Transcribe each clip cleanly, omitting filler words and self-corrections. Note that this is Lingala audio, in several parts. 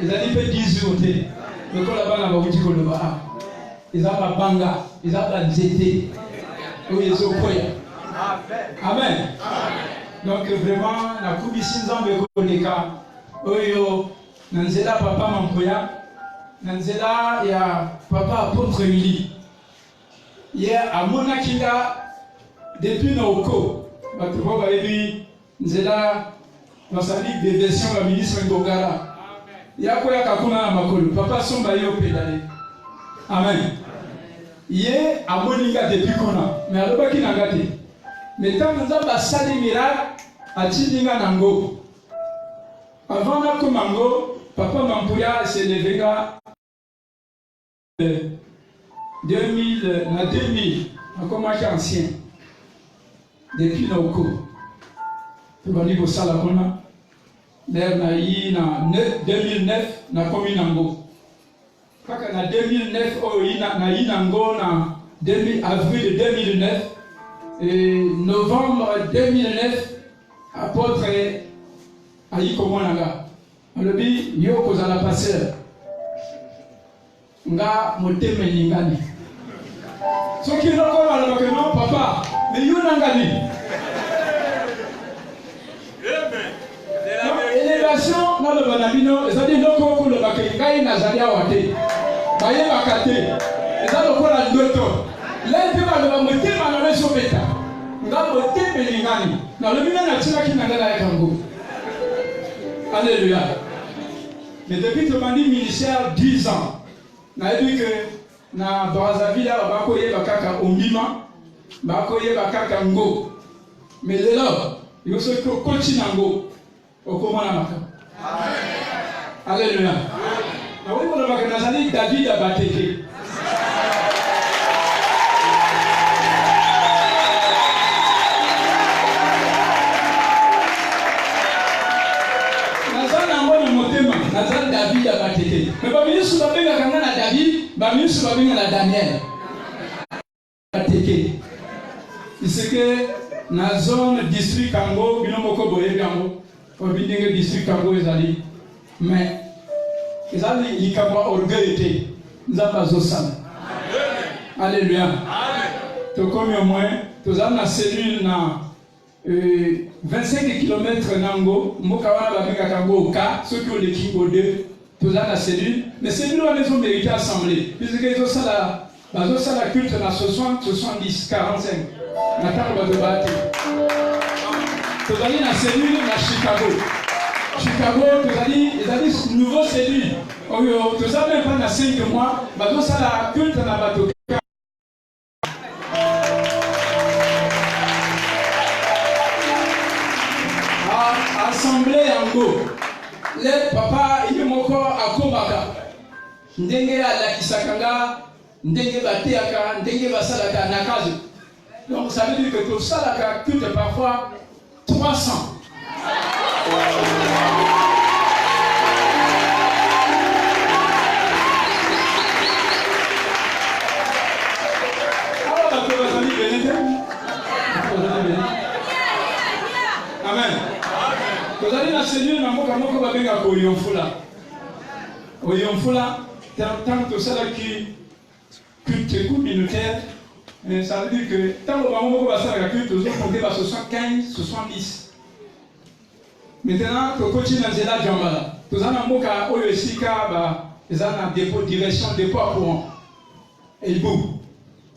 Ils ont dit fait 10 jours. Le corps là-bas, on va vous dire que le bas. Ils ont la banga, ils ont la zété. Oui, ils ont quoi? Amen. Donc vraiment, la commission de Koleka, Oyo, Nanzela papa Mampoya, Nanzela ya papa apôtre Emily. Hier à Monakinga, depuis Naoko, tu vois, Nzela, dans sa ligue des versions, la ministre Ngongara. Il y a quoi Kakuna Makolo, papa Somba yo pédalé. Amen. Hier à Moninga depuis Kona, mais à l'obaki Nangate. Mais quand nous avons passé les miracles, à Tidinga Nango. Avant la Komango, papa Mampuya s'est levé à 2000, on a commencé ancien. Depuis Naoko. Tu vas dire que ça, la Kona. L'air na 2009, na commis Nango. Quand en 2009, na yi Nango, na avril 2009. Et novembre 2009, apôtre Aïe Komonanga. On le dit, yo kozala pasteur. Nga moteme ningani. Ce qui est encore à non, papa, mais yo nangani. Élévation dans le banabino, c'est-à-dire loko ko le bakengai na zalia wate. Baye bakate. Ezalo ko la ndoto. L'un va le motema na leso beta. Nga moteme ningani. Na le bina na tina ki nangala ya kango. Alléluia. Mais depuis que je dis ministère 10 ans, je dit que na Brazzaville, bakoye bakaka Ombima, bakoye bakaka Ngo. Mais là, il faut que continue Ngo. Au comment la maka. Alléluia. Na oui on va que David abateke. David a batté. Mais pas ministre va venir à David, pas ministre va venir à Daniel. Batté. C'est que dans la zone district Kango, binomoko boye Kango, au bidingue district Kango ezali. Mais ezali ikabwa orgueil nous avons zosana. Alléluia. Amen. Tu comme au moins, tu as une cellule na 25 km Nango, Mokawana Babeka Kango Ka, ceux qui ont les Kingo 2, tous la cellule, mais cellule on les ont mérité assemblée, puisqu'ils ont ça la culte dans 60, 70, 45. Maintenant on va débattre. Tu as dit la cellule à Chicago. Chicago, tu as dit, ils ont dit nouveau cellule. Tu as même pas dans 5 mois, ils ont ça la culte dans la bateau. Assemblée en go. Le papa il est encore à Kobaka. Ndenge la kisakanga, ndenge bateaka, ndenge basalaka nakazo. Donc ça veut dire que tout ça la culte parfois 300. Amen. Vous allez dans la cellule, vous allez venir à Oyonfula. Tant que ça qui culte communautaire, ça veut dire que tant que vous allez la culte, vous allez 75, 70. Maintenant, que continue dans la Djambala. Vous allez à Oyosika, vous allez en dépôt, direction, dépôt à courant. Et boum.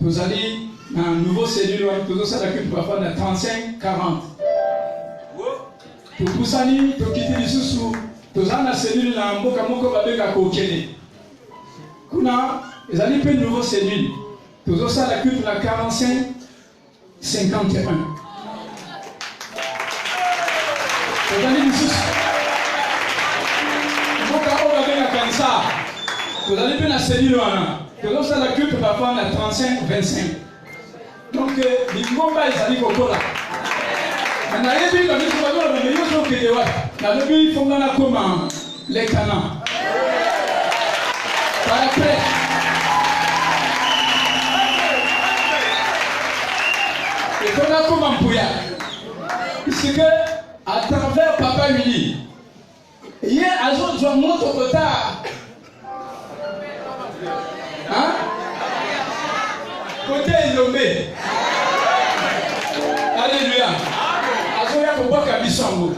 Vous allez dans une nouvelle cellule, vous allez la culte parfois dans 35, 40. Pour ça, pour quitter les sous, tous la cellule là, mboka moko babeka kokene. Kuna, ils allaient faire une nouvelle cellule. Tous ça la culte la 45, 51. Vous allez les sous. Mboka moko babeka kansa. Vous allez faire la cellule là. Tous ça la culte parfois la 35, 25. Donc, les combats ils allaient au là. On a vu que les gens comment les canons. Par après, et qu'on a comment Pouya. C'est que à travers Papa Uli, hier, à jour, je montre au retard lever. Alléluia. Azoya pour boire Kabisango.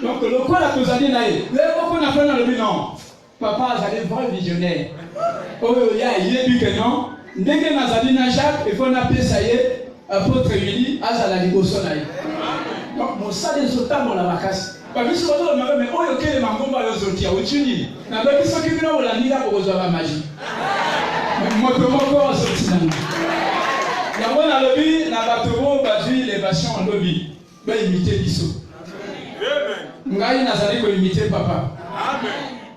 Donc, le quoi la cause dit naïe. Le quoi qu'on a fait dans le but, non. Papa, vous allez voir le visionnaire. Oh, il y a dit que non. Dès que Nazali n'a Jacques, il faut appeler ça y est, apôtre Willy, Azala Liboso naïe. Donc, mon salle est sautant dans la vacasse. Parce que si vous avez mais oh, il y a des mangomba aux autres, au Tuni. N'a pas dit ce qui vient au Lanila pour vous avoir magie. Moi, je me encore au Sotina. Dans mon lobby, n'a pas trop battu les patients en lobby. Ben, imiter Bissot. Ngai Nazali ko imiter papa.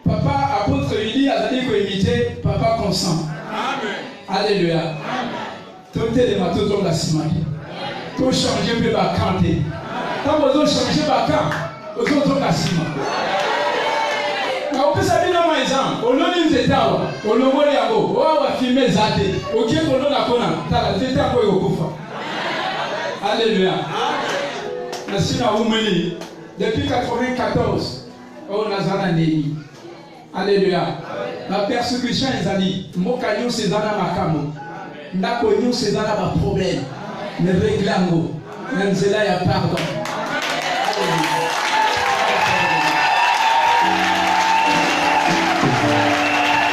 Papa, apôtre Willy, Azali ko imiter papa consent. Alléluia. Tout est de ma tout dans la simaki. Tout changer peut pas canter. Quand vous changez pas quand, vous êtes la simaki. Quand vous savez dans mon exemple, au nom d'une état, au nom de l'Yabo, on va filmer Zate, au qui est au nom de la Kona, t'as la tête à quoi au Koufa. Alléluia. Merci à vous, depuis 1994, au Nazareth Néhi. Alléluia. La persécution est allée. Mokayo c'est dans la makamo. Ndakonyo c'est dans la problème. Ne réclamo. Même cela y a pardon.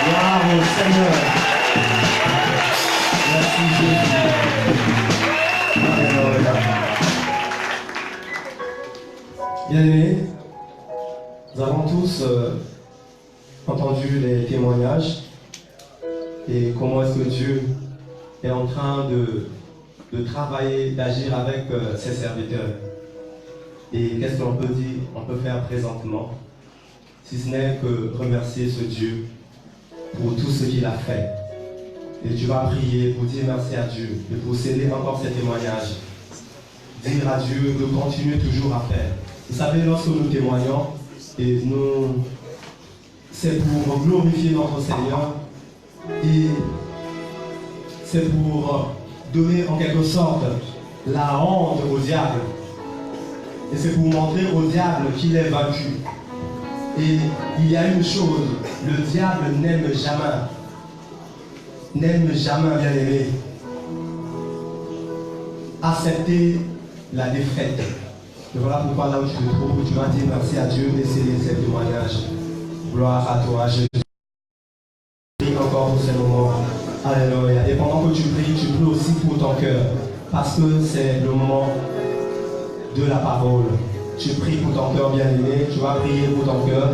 Bravo Seigneur. Merci Jésus. Alléluia. Bien-aimés, nous avons tous entendu les témoignages et comment est-ce que Dieu est en train de travailler, d'agir avec ses serviteurs. Et qu'est-ce qu'on peut dire, on peut faire présentement, si ce n'est que remercier ce Dieu pour tout ce qu'il a fait. Et tu vas prier pour dire merci à Dieu, de posséder encore ces témoignages. Dire à Dieu de continuer toujours à faire. Vous savez, lorsque nous témoignons, et c'est pour glorifier notre Seigneur et c'est pour donner en quelque sorte la honte au diable. Et c'est pour montrer au diable qu'il est vaincu. Et il y a une chose, le diable n'aime jamais, bien aimé, accepter la défaite. Et voilà pourquoi là où tu te trouves, tu vas dire merci à Dieu et c'est ces témoignages. Gloire à toi, Jésus. Prie encore pour ces moments. Alléluia. Et pendant que tu pries aussi pour ton cœur. Parce que c'est le moment de la parole. Tu pries pour ton cœur bien-aimé. Tu vas prier pour ton cœur.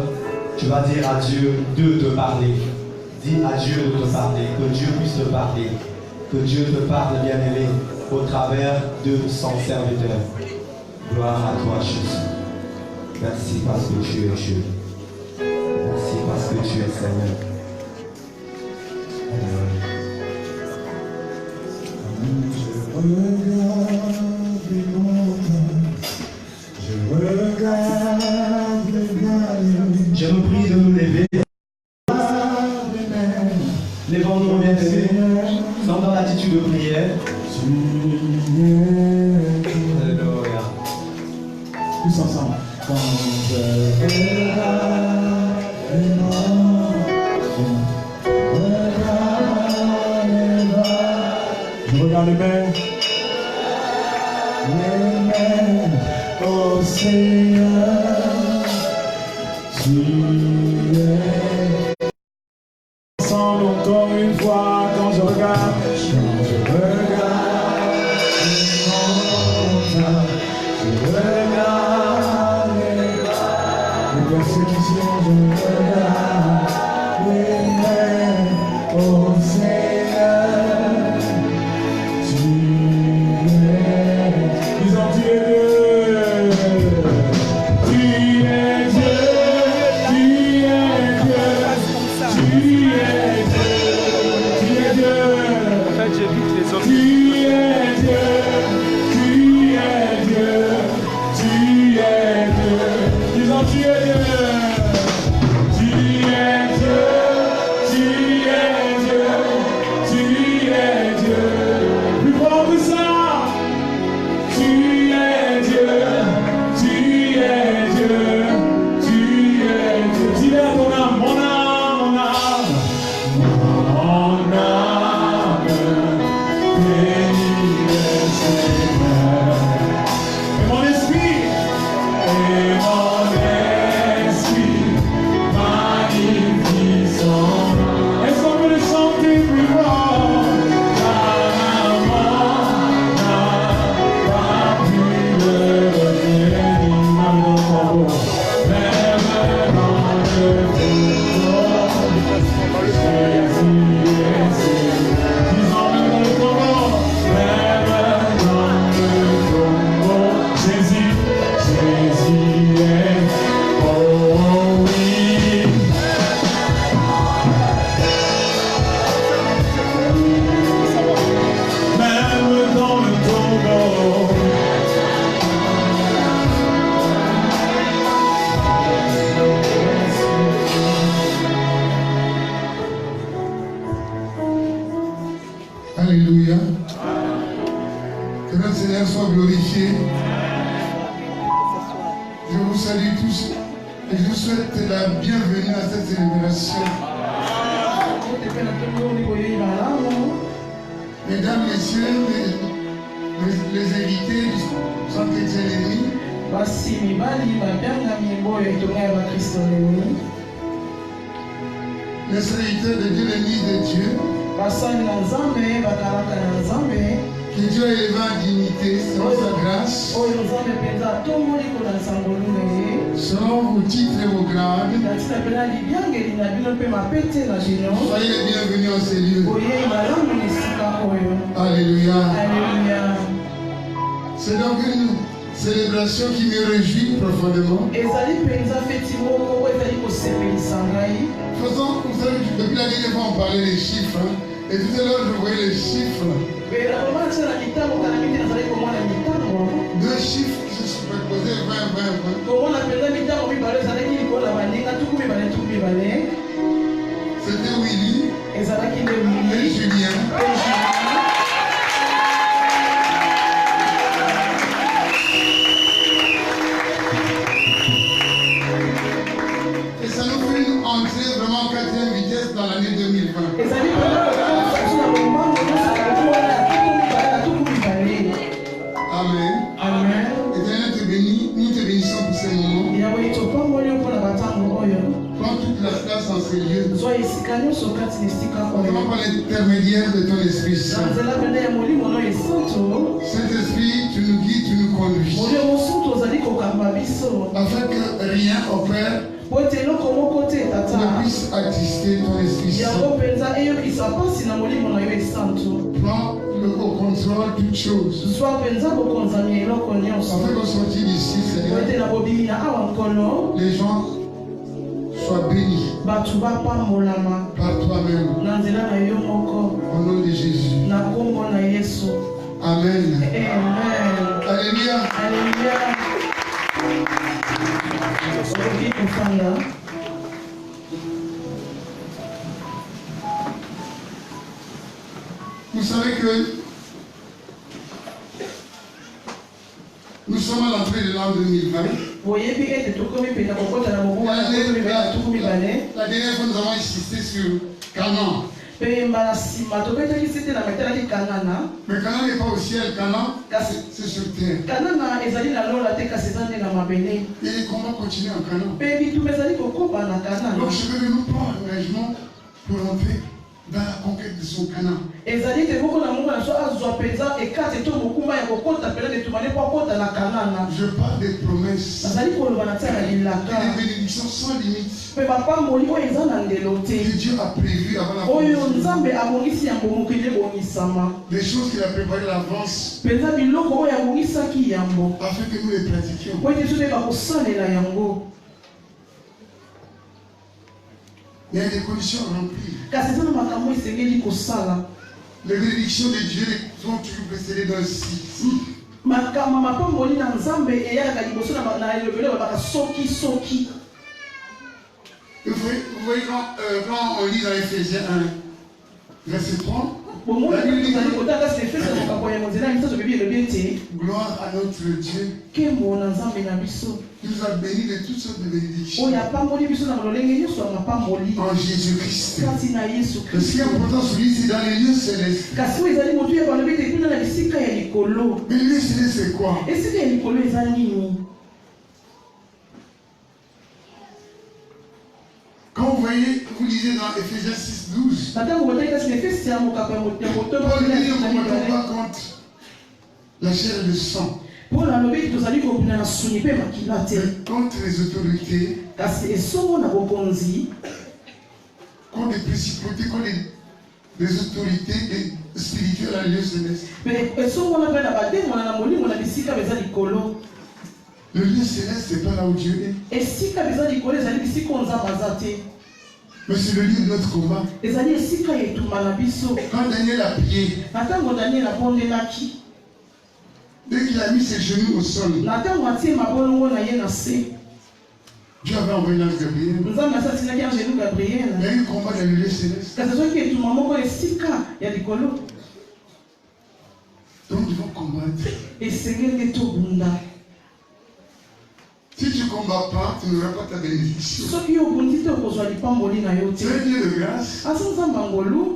Tu vas dire à Dieu de te parler. Dis à Dieu de te parler. Que Dieu puisse te parler. Que Dieu te parle bien-aimé au travers de son serviteur. Gloire à toi, Jésus. Merci parce que tu es Dieu. Merci parce que tu es Seigneur. Je vous prie de nous lever. Lèvons-nous bien aimés. Sommes dans l'attitude de prière. Alléluia. Tous ensemble. Quand je regarde les mains. Oh Seigneur, tu es ensemble encore une fois quand je regarde les persécutions, je regarde les mains, oh Seigneur, tu es, disons tu es Dieu, tu es Dieu, tu es Dieu, tu es Dieu, tu es Dieu. En fait, j'évite les autres. Tu es Dieu, tu es Dieu, tu es Dieu. Disons tu es Dieu, tu Seigneur soit glorifié. Je vous salue tous et je vous souhaite la bienvenue à cette célébration. Mesdames, Messieurs, les invités du Centre Étienne-Ennemi, les serviteurs de Dieu, l'Église de Dieu, que Dieu a élevé en dignité selon sa grâce, selon vos titres et vos grades. Soyez les bienvenus en ces lieux. Alléluia. C'est donc une célébration qui me réjouit profondément. De toute façon, vous savez, depuis la dernière fois, on parlait des chiffres. Hein, et tout à l'heure, je voyais les chiffres. Deux chiffres qui se superposaient, 20, 20, 20. C'était Willy et Julien. Et ça nous fait une entrée vraiment en 4e vitesse dans l'année 2020. Amen. Amen. Éternel te bénit, nous te bénissons pour ces moments. Prends toute la place en ces lieux. Vraiment par l'intermédiaire de ton Esprit Saint. Saint-Esprit, tu nous guides, tu nous conduis. Afin que rien opère ne puisse attrister ton Esprit Saint. Prends le contrôle toutes choses. Afin qu'au sortir d'ici, Seigneur, les gens soient bénis par toi-même. Au nom de Jésus. Amen. Alléluia. Vous savez que nous sommes à l'entrée de l'an 2020. La dernière fois, nous avons insisté sur Canaan. Mais Canaan n'est pas au ciel, Canaan, c'est sur terre. Et les combats continuent en Canaan. Donc je veux que nous prenions l'engagement pour entrer dans la conquête de son Canaan. Je parle des promesses et des bénédictions sans limite que Dieu a prévues avant la fondation. Des choses qu'il a préparées à l'avance afin que nous les pratiquions. Il y a des conditions remplies. Les bénédictions de Dieu sont toujours précédées d'un si. Vous voyez quand on lit dans Ephésiens 1, verset 3, la Bible dit gloire à notre Dieu qui nous a bénis de toutes sortes de bénédictions en Jésus-Christ. Le ce qui est important sur lui, c'est dans les lieux célestes. Mais les lieux célestes, c'est quoi? Quand vous voyez, vous lisez dans Ephésiens 6, 12, Paul dit ne combattons pas contre la chair et le sang, mais contre les autorités, contre les principautés, contre les autorités spirituelles à lieu céleste. Le lieu céleste, c'est pas là où Dieu est. Mais c'est le lieu de notre combat. Quand Daniel a prié, dès qu'il a mis ses genoux au sol, Dieu avait envoyé l'ange Gabriel. Il y a eu un combat dans le lieu céleste. Donc ils vont combattre. Si tu ne combats pas, tu n'auras pas ta bénédiction. C'est un Dieu de grâce,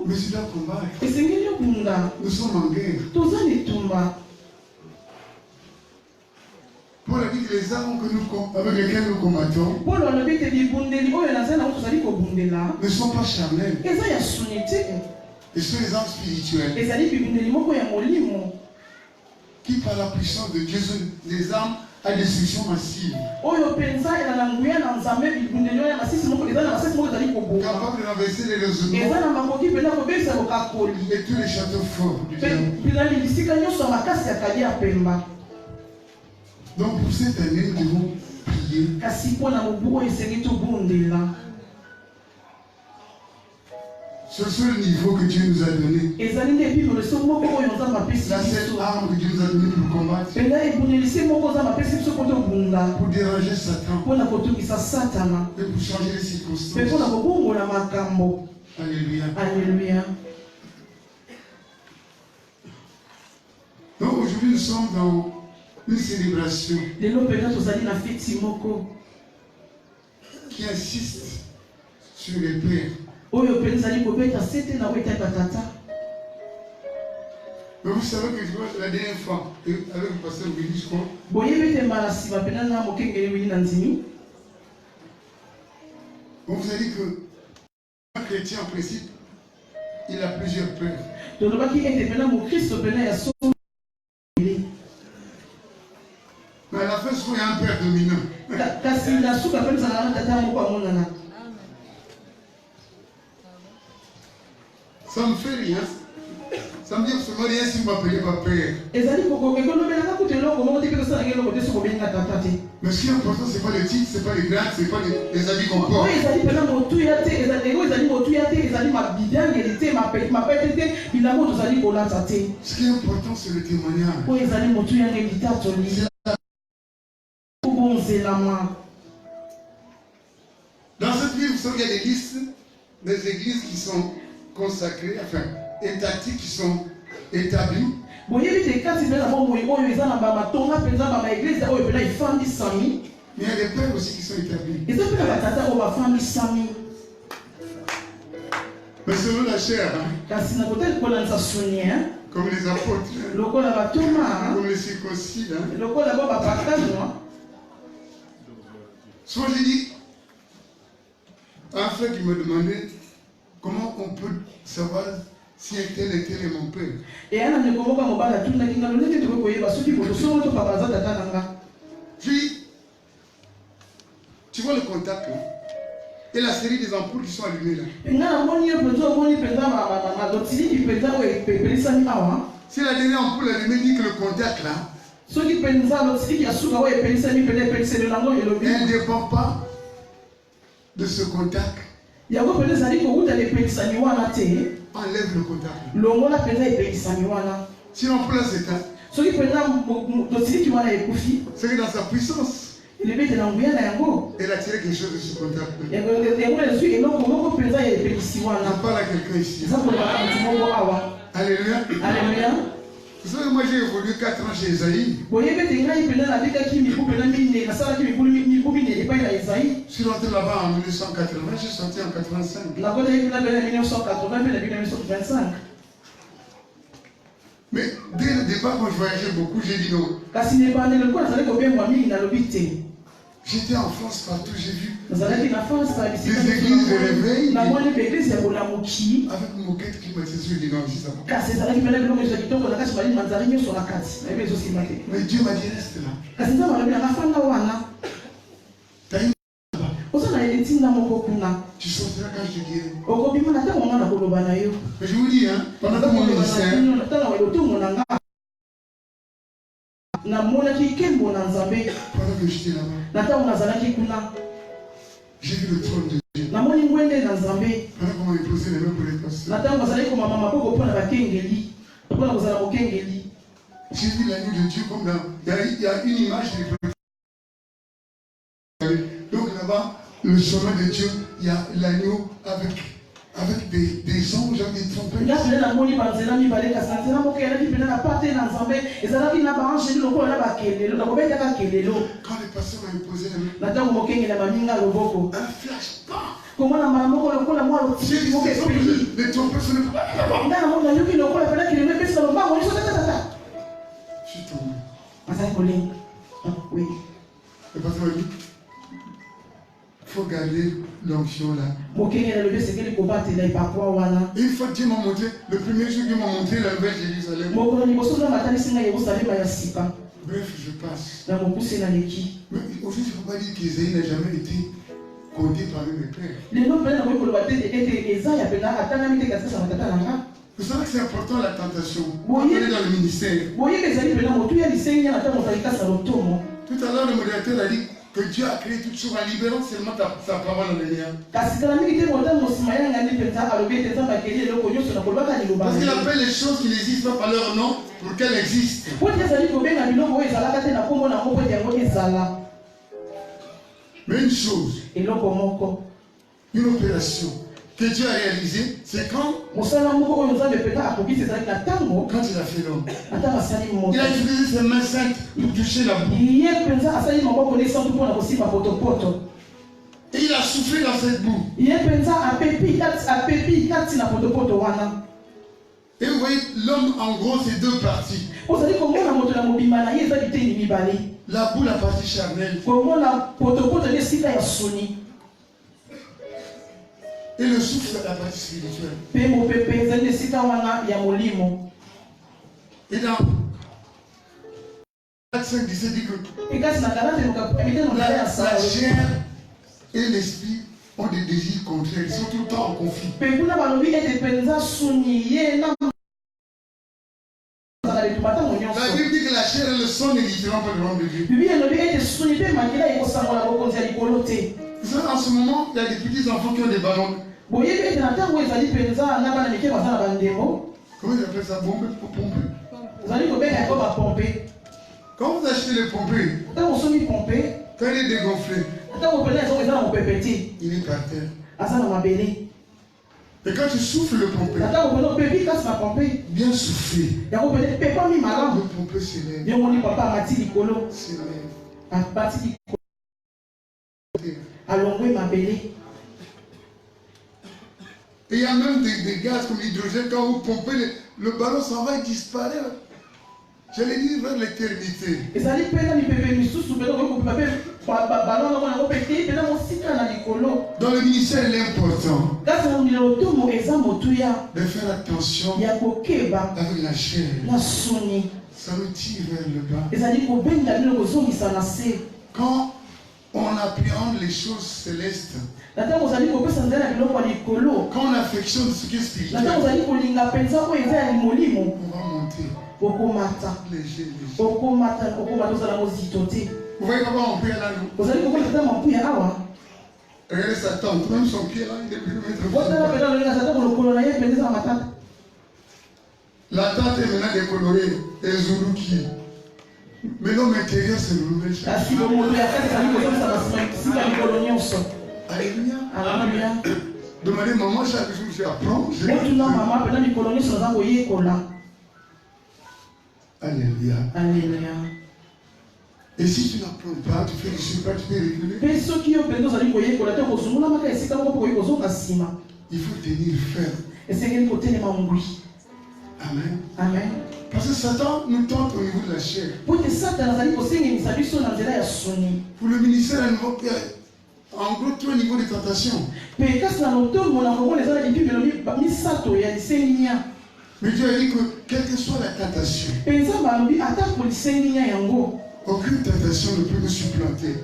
mais tu dois combattre. Nous sommes en guerre. Paul a dit que les armes avec lesquelles nous combattons ne sont pas charnelles. Et sont les armes spirituelles qui, par la puissance de Dieu, sont des armes à destruction massive. Capable de renverser les raisonnements et tous les châteaux forts du diable. Donc pour cette année, nous devons prier. Sur ce niveau que Dieu nous a donné, la seule arme que Dieu nous a donnée pour combattre, pour déranger Satan et pour changer les circonstances. Alléluia. Alléluia. Donc aujourd'hui nous sommes dans une célébration qui insiste sur les pères. Mais vous savez que la dernière fois, avec le pasteur Willy, je crois, on vous a dit que un chrétien en principe, il a plusieurs pères. Mais à la fin, souvent, il y a un père dominant. Ça me fait rien. Ça me dit absolument rien si vous m'appelez ma père. Mais ce qui est important, ce n'est pas le titre, ce n'est pas les grades, ce n'est pas les habits qu'on porte. Ce qui est important, c'est le témoignage. Dans cette ville, vous savez qu'il y a des listes des églises qui sont consacrées, enfin, étatiques, qui sont établies. Mais il y a des pères aussi qui sont établis. Mais selon la chair, comme les apôtres, comme les circoncis. Soit j'ai dit à un frère qui me demandait comment on peut savoir si un tel et tel est mon père. Puis, tu vois le contact là, et la série des ampoules qui sont allumées là. Si la dernière ampoule allumée dit que le contact là, elle ne dépend pas de ce contact. Enlève le contact. Si l'ampoule s'éteint, c'est que dans sa puissance, elle a tiré quelque chose de ce contact. Je parle à quelqu'un ici. Alléluia. Alléluia. Vous savez, moi j'ai évolué 4 ans chez Esaïe. Je suis rentré là-bas en 1980, je suis sorti en 85. Mais dès le départ, quand je voyageais beaucoup, j'ai dit non. J'étais en France partout, j'ai vu des églises de réveil avec une moquette climatisée. Je dis non, ici ça va. Mais Dieu m'a dit reste là. T'as une là-bas. Tu sortiras quand je te dirai. Mais je vous dis, hein, pendant que mon ministère, pendant que j'étais là-bas, j'ai vu le trône de Dieu. Pendant qu'on m'a posé les mains pour les pasteurs, j'ai vu l'agneau de Dieu comme dans. Il y a une image de. Donc là-bas, le chemin de Dieu, il y a l'agneau avec avec des anges, avec des trompettes. Quand le pasteur m'a posé la main, un flash, les trompettes sont je suis tombé. Oui. Le pasteur m'a dit, il faut garder l'onction là. Et une fois que Dieu m'a montré, le premier jour qu'il m'a montré la nouvelle Jérusalem. Bref, je passe. Mais aujourd'hui, il ne faut pas dire qu'Ésaïe n'a jamais été compté parmi mes pères. Vous savez que c'est important la tentation. On est dans le ministère. Tout à l'heure, le modérateur a dit que Dieu a créé toutes choses en libérant seulement sa parole en lien. Parce qu'il appelle les choses qui n'existent pas par leur nom pour qu'elles existent. Mais une chose, une opération que Dieu a réalisée, c'est quand il a fait l'homme. Il a utilisé ses mains saintes pour toucher la boue. Et il a soufflé dans cette boue. Et vous voyez, l'homme en gros c'est deux parties. La boue, la partie charnelle. Et le souffle, la partie spirituelle. Et dans 4, 5, 17 dit que la chair et l'esprit ont des désirs contraires. Ils sont tout le temps en conflit. La Bible dit que la chair et le sang ne différent pas de l'homme de Dieu. Vous savez, en ce moment, il y a des petits enfants qui ont des ballons. Comment ils appellent ça? Pomper? Quand vous achetez les pompées, quand il est dégonflé, il est par terre. Et quand tu souffles le pompé, bien soufflé, le pompé s'élève. Et il y a même des gaz comme l'hydrogène, quand vous pompez, le ballon s'en va et disparaît. J'allais dire vers l'éternité. Dans le ministère, il est important de faire attention avec la chair. Ça nous tire vers le bas. Quand on appréhende les choses célestes, quand on affectionne ce qui est spirituel, on va monter. Léger. Vous voyez comment on prie là, nous? Regardez sa tante, même son pied là, il est plus mettre. La tante est maintenant décolorée, et Zuluki. Mais l'homme intérieur, c'est le nouvel chef. Alléluia. Demandez maman chaque jour, j'apprends. Alléluia. Et si tu n'apprends pas, tu fais du super, tu peux réguler. Il faut tenir ferme. Amen. Parce que Satan nous tente au niveau de la chair. Pour le ministère, en gros, tout au niveau des tentations. Mais Dieu a dit que quelle que soit la tentation, aucune tentation ne peut nous supplanter.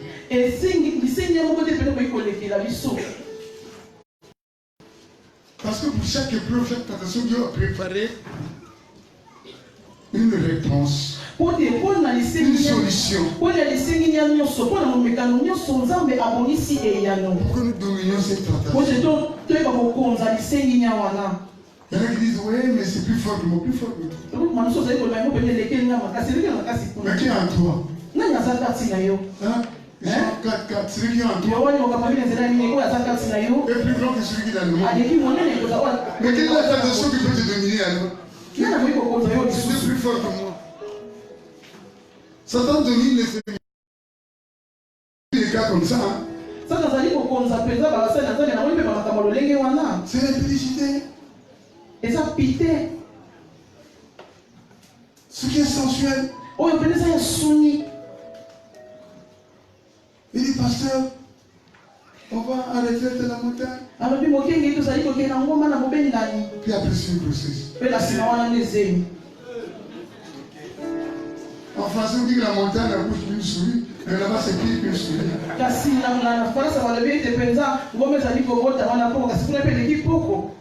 Parce que pour chaque épreuve, chaque tentation, Dieu a préparé une réponse, une solution pour que nous dominions cette tentation. Il y en a qui disent, oui, mais c'est plus fort que moi, plus fort que toi. Mais qui est en toi? Hein? Ils sont 4. Celui qui est en toi yowani okafamile nzela mingi oyo aza kati na yo est plus grand que celui qui est dans le monde. aleki monene koza Mais quelle est la tentation qui peut te dominer alors? Qui na koki kokonza yo C'est lisusu plus fort que moi. Satan domine les séminaires. Des cas comme ça, hein? sasa azali kokonza mpenza bakasali na nzambe namoni mpe bamakambo lolenge wana C'est l'impudicité. eza pite Ce qui est sensuel. oyo mpenza eza ya suni. Il dit, pasteur, on va en retraite à la montagne. alobi mokenge tozali kokende na ngomba na bobendani Puis après, c'est une grossesse. mpe na nsima wana nde ezemi. En français, on dit que la montagne accouche d'une souris, mais là-bas, c'est pire qu'une souris. kasi na faransa balobi ete mpenza ngomba ezali kobota wana poko kasi kuna mpe eleki poko.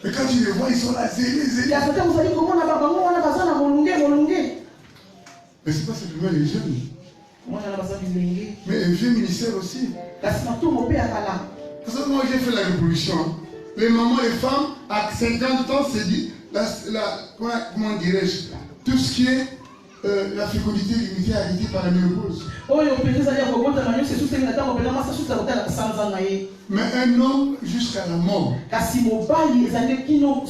Et quand tu les vois, ils sont là, zélés. kasi te ozali komona bango wana baza na molunge. Mais c'est pas simplement les jeunes, mwana na baza bilenge mais un vieux ministère aussi. kasi matongo mpe akala. Parce que moi, j'ai fait la révolution. Les mamans, les femmes, à 50 ans, c'est dit, comment dirais-je, tout ce qui est la fécondité limitée, arrêtée par la ménopause. oyo mpenza ezali ya kobota na nyonso esusengi na ntango mpenza masa susa kotala sanza na ye. Mais un homme jusqu'à la mort. kasi mobali ezali kino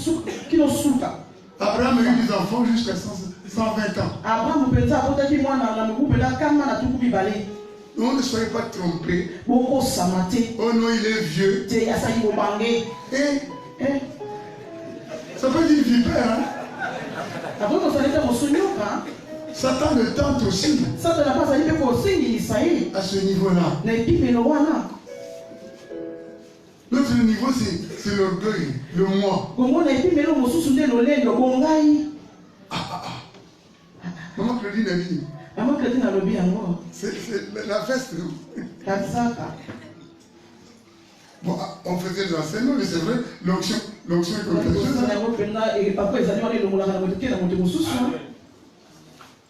suka. Abraham a eu des enfants jusqu'à 120 ans. abrahamu mpenza abotaki mwana na mobu mpenza kama na tuku mibale. On ne soyez pas trompés. bokosama te Oh non, il est vieux. te asali bobange. Ça peut être une vipère. Hein? akoki kozala ete mosunyoka Satan le tente aussi satana mpe azali mpe kosengilisa ye à ce niveau-là. na epimelo wana. L'autre niveau, c'est l'orgueil, le moi. komona epimelo mosusu nde lolendo bongai. Maman Claudine a dit, mama Claudine alobi yango c'est la veste. kazaka. Bon, on faisait des enseignements, mais c'est vrai, l'onction est contagieuse. kosala yango mpenza epapa ezali wana elongolaka na moto te na moto mosusu.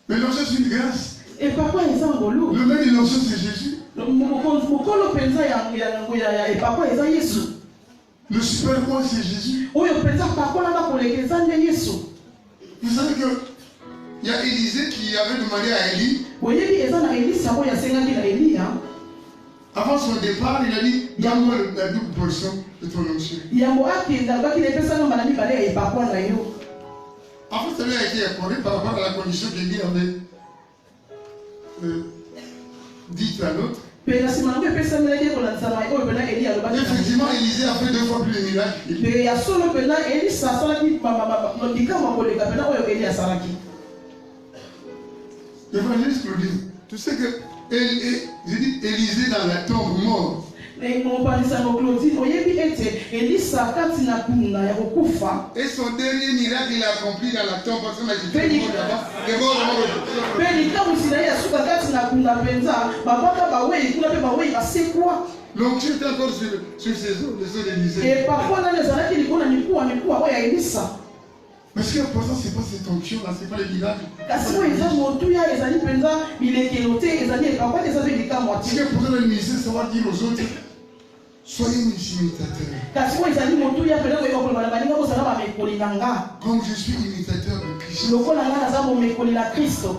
Mais l'onction, c'est une grâce. epapa eza ngolu. Le maître de l'onction, c'est Jésus. mokolo mpenza ya epapa eza yesu. Le super roi, c'est Jésus. oyo mpenza pakolanga koleka eza nde yesu. Vous savez que il y a Élisée qui avait demandé à Élie, boyebi eza na elisa oyo asengaki na eliya. avant son départ, il a dit, donne-moi la double portion de ton onction. yango akende alobaki na epesanga mbala mibale ya epakwa na yo. En fait, ça lui a été accordé par rapport à la condition qu'Élie avait dite à l'autre. mpe na nsima nango epesamelaki ekolandisama oyo mpena eli alobaki. Effectivement, Élisée a fait 2 fois plus de miracles. mpe ya solo mpena elisa asalaki likambo ya koleka mpena oyo eli asalaki. L'évangéliste Claudine, tu sais que j'ai dit Élisée dans la tombe mort. mopanisano Claudine oyebi ete elisa kati na kunda ya kokufa. Et son dernier miracle, il a accompli dans la tombe parce qu'on a dit mpe likamwisi na ye ya suka kati na kunda mpenza babaka bawei kuna mpe bawei basekwa. l'onction était encore sur ses os, les os d'Élisée. epakwa nani ezalaki likolo na mikuwa oyo ya elisa. Mais ce qui est important, c'est pas cette onction-là, c'est pas les miracles. kasi oyo eza motuya ezali mpenza bilekelo te ezali epakwa te eza mpe likamwa Ce qui te. est important dans le ministère, c'est savoir dire aux autres, soyez mes imitateurs. kasi oyo ezali motuya mpena koyeba koloba na baninga kozala bamekoli na nga Comme je suis imitateur de Christ. lokola nga naza momekoli na kristo.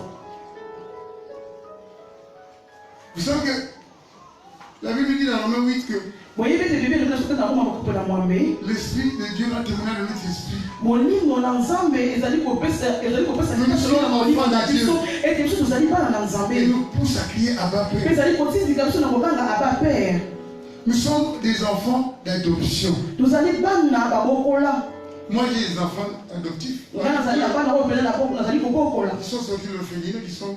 Vous savez que la Bible dit dans Romains 8 que boyebi ete bibeli kuna soki nakoma kokopola mwambe l'Esprit de Dieu va témoigner de notre esprit. molimo na nzambe ezali kopesa biso na molimo na biso ete biso tozali bana na Et nzambe nous pousse à crier Abba mpe Père. ezali kotindika biso na kobanga aba pere. Nous sommes des enfants d'adoption. tozali bana babokola. Moi, j'ai des enfants adoptifs. nga nazali na bana oyo mpena nazali kobokola Qui sont sortis de l'orphelinat, qui sont.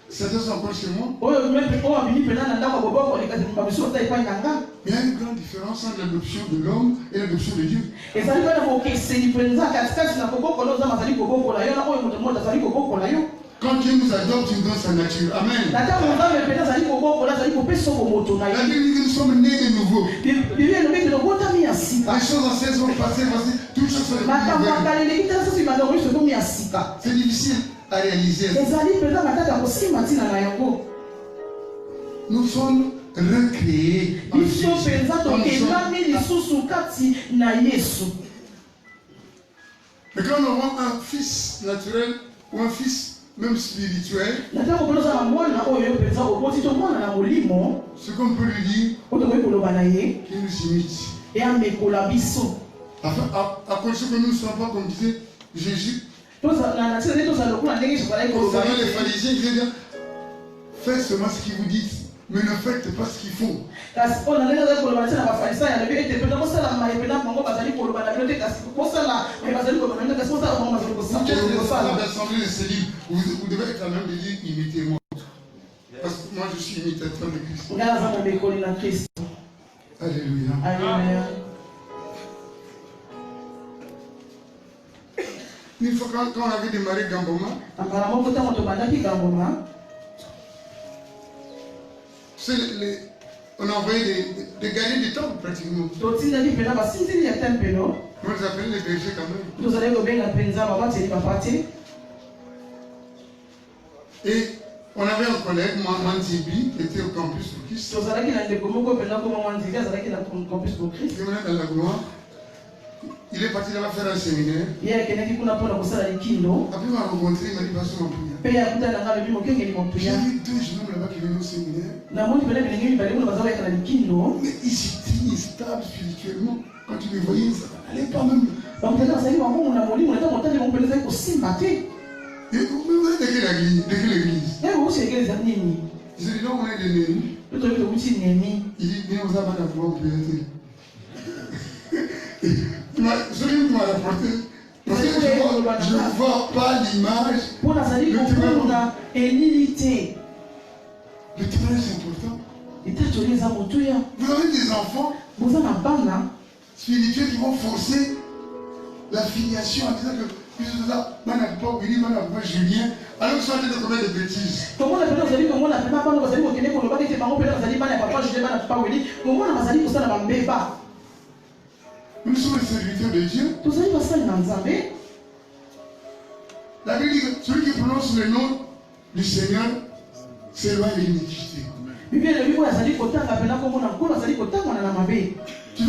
Certains sont encore chez moi. oyo oyo abimi mpena na ndako ya bobokola bamisu ota epai na nga. Mais il y a une grande différence entre l'adoption de l'homme et l'adoption de Dieu. ezali mpe na bokeseni mpenza katikati na kobokola oyo azali kobokola yo na oyo moto moto azali kobokola yo. Quand Dieu nous adopte, il nous donne sa nature. Amen. na ntango nzambe mpena azali kobokola azali kopesa moto na La ye. Bible dit que nous sommes nés de nouveau. bibi elobi ete lobotami ya sika. Les choses anciennes sont passées, toutes choses sont makambo nouvelles. akaleleki te sosi makambo nyonso ekomi ya sika. C'est difficile à réaliser. ezali mpenza matata ya kosimba ntina na yango. Nous sommes recréés en biso Jésus. mpenza tokendami lisusu kati na yesu. Mais quand on aura un fils naturel ou un fils même spirituel, ce qu'on peut lui dire, qu'il nous imite. Enfin, à condition que nous ne soyons pas comme disait Jésus. Concernant les pharisiens, il disait, faites seulement ce qu'ils vous disent, mais ne faites pas ce qu'ils font. Vous devez être la même de dire, imitez-moi. Parce que moi je suis imitateur de Christ. Alléluia. Alléluia. Une fois quand on avait démarré Gamboma, on a envoyé des gardiens du temple pratiquement. On les appelait les bergers quand même. Et on avait un collègue, Manzibi, qui était au campus pour Christ. Il venait dans la gloire. Il est parti là-bas faire un séminaire. Après, il m'a rencontré, il m'a dit, passe mon prière. J'ai vu 2 jeunes hommes là-bas qui venaient au séminaire. Mais ils étaient instables spirituellement. Quand tu les voyais, ça n'allait pas même. Et vous venez de quelle église? Il dit, non, on est de Némi. Il dit, viens aux amas d'abord, on peut être. Celui qui m'a rapporté, parce que je ne vois pas l'image. Le témoignage est important. Vous avez des enfants spirituels qui vont forcer la filiation en disant que Julien, alors qu'ils sont en train de commettre des bêtises. Nous sommes les serviteurs de Dieu. La Bible dit que celui qui prononce le nom du Seigneur s'éloigne de l'iniquité. Tu vas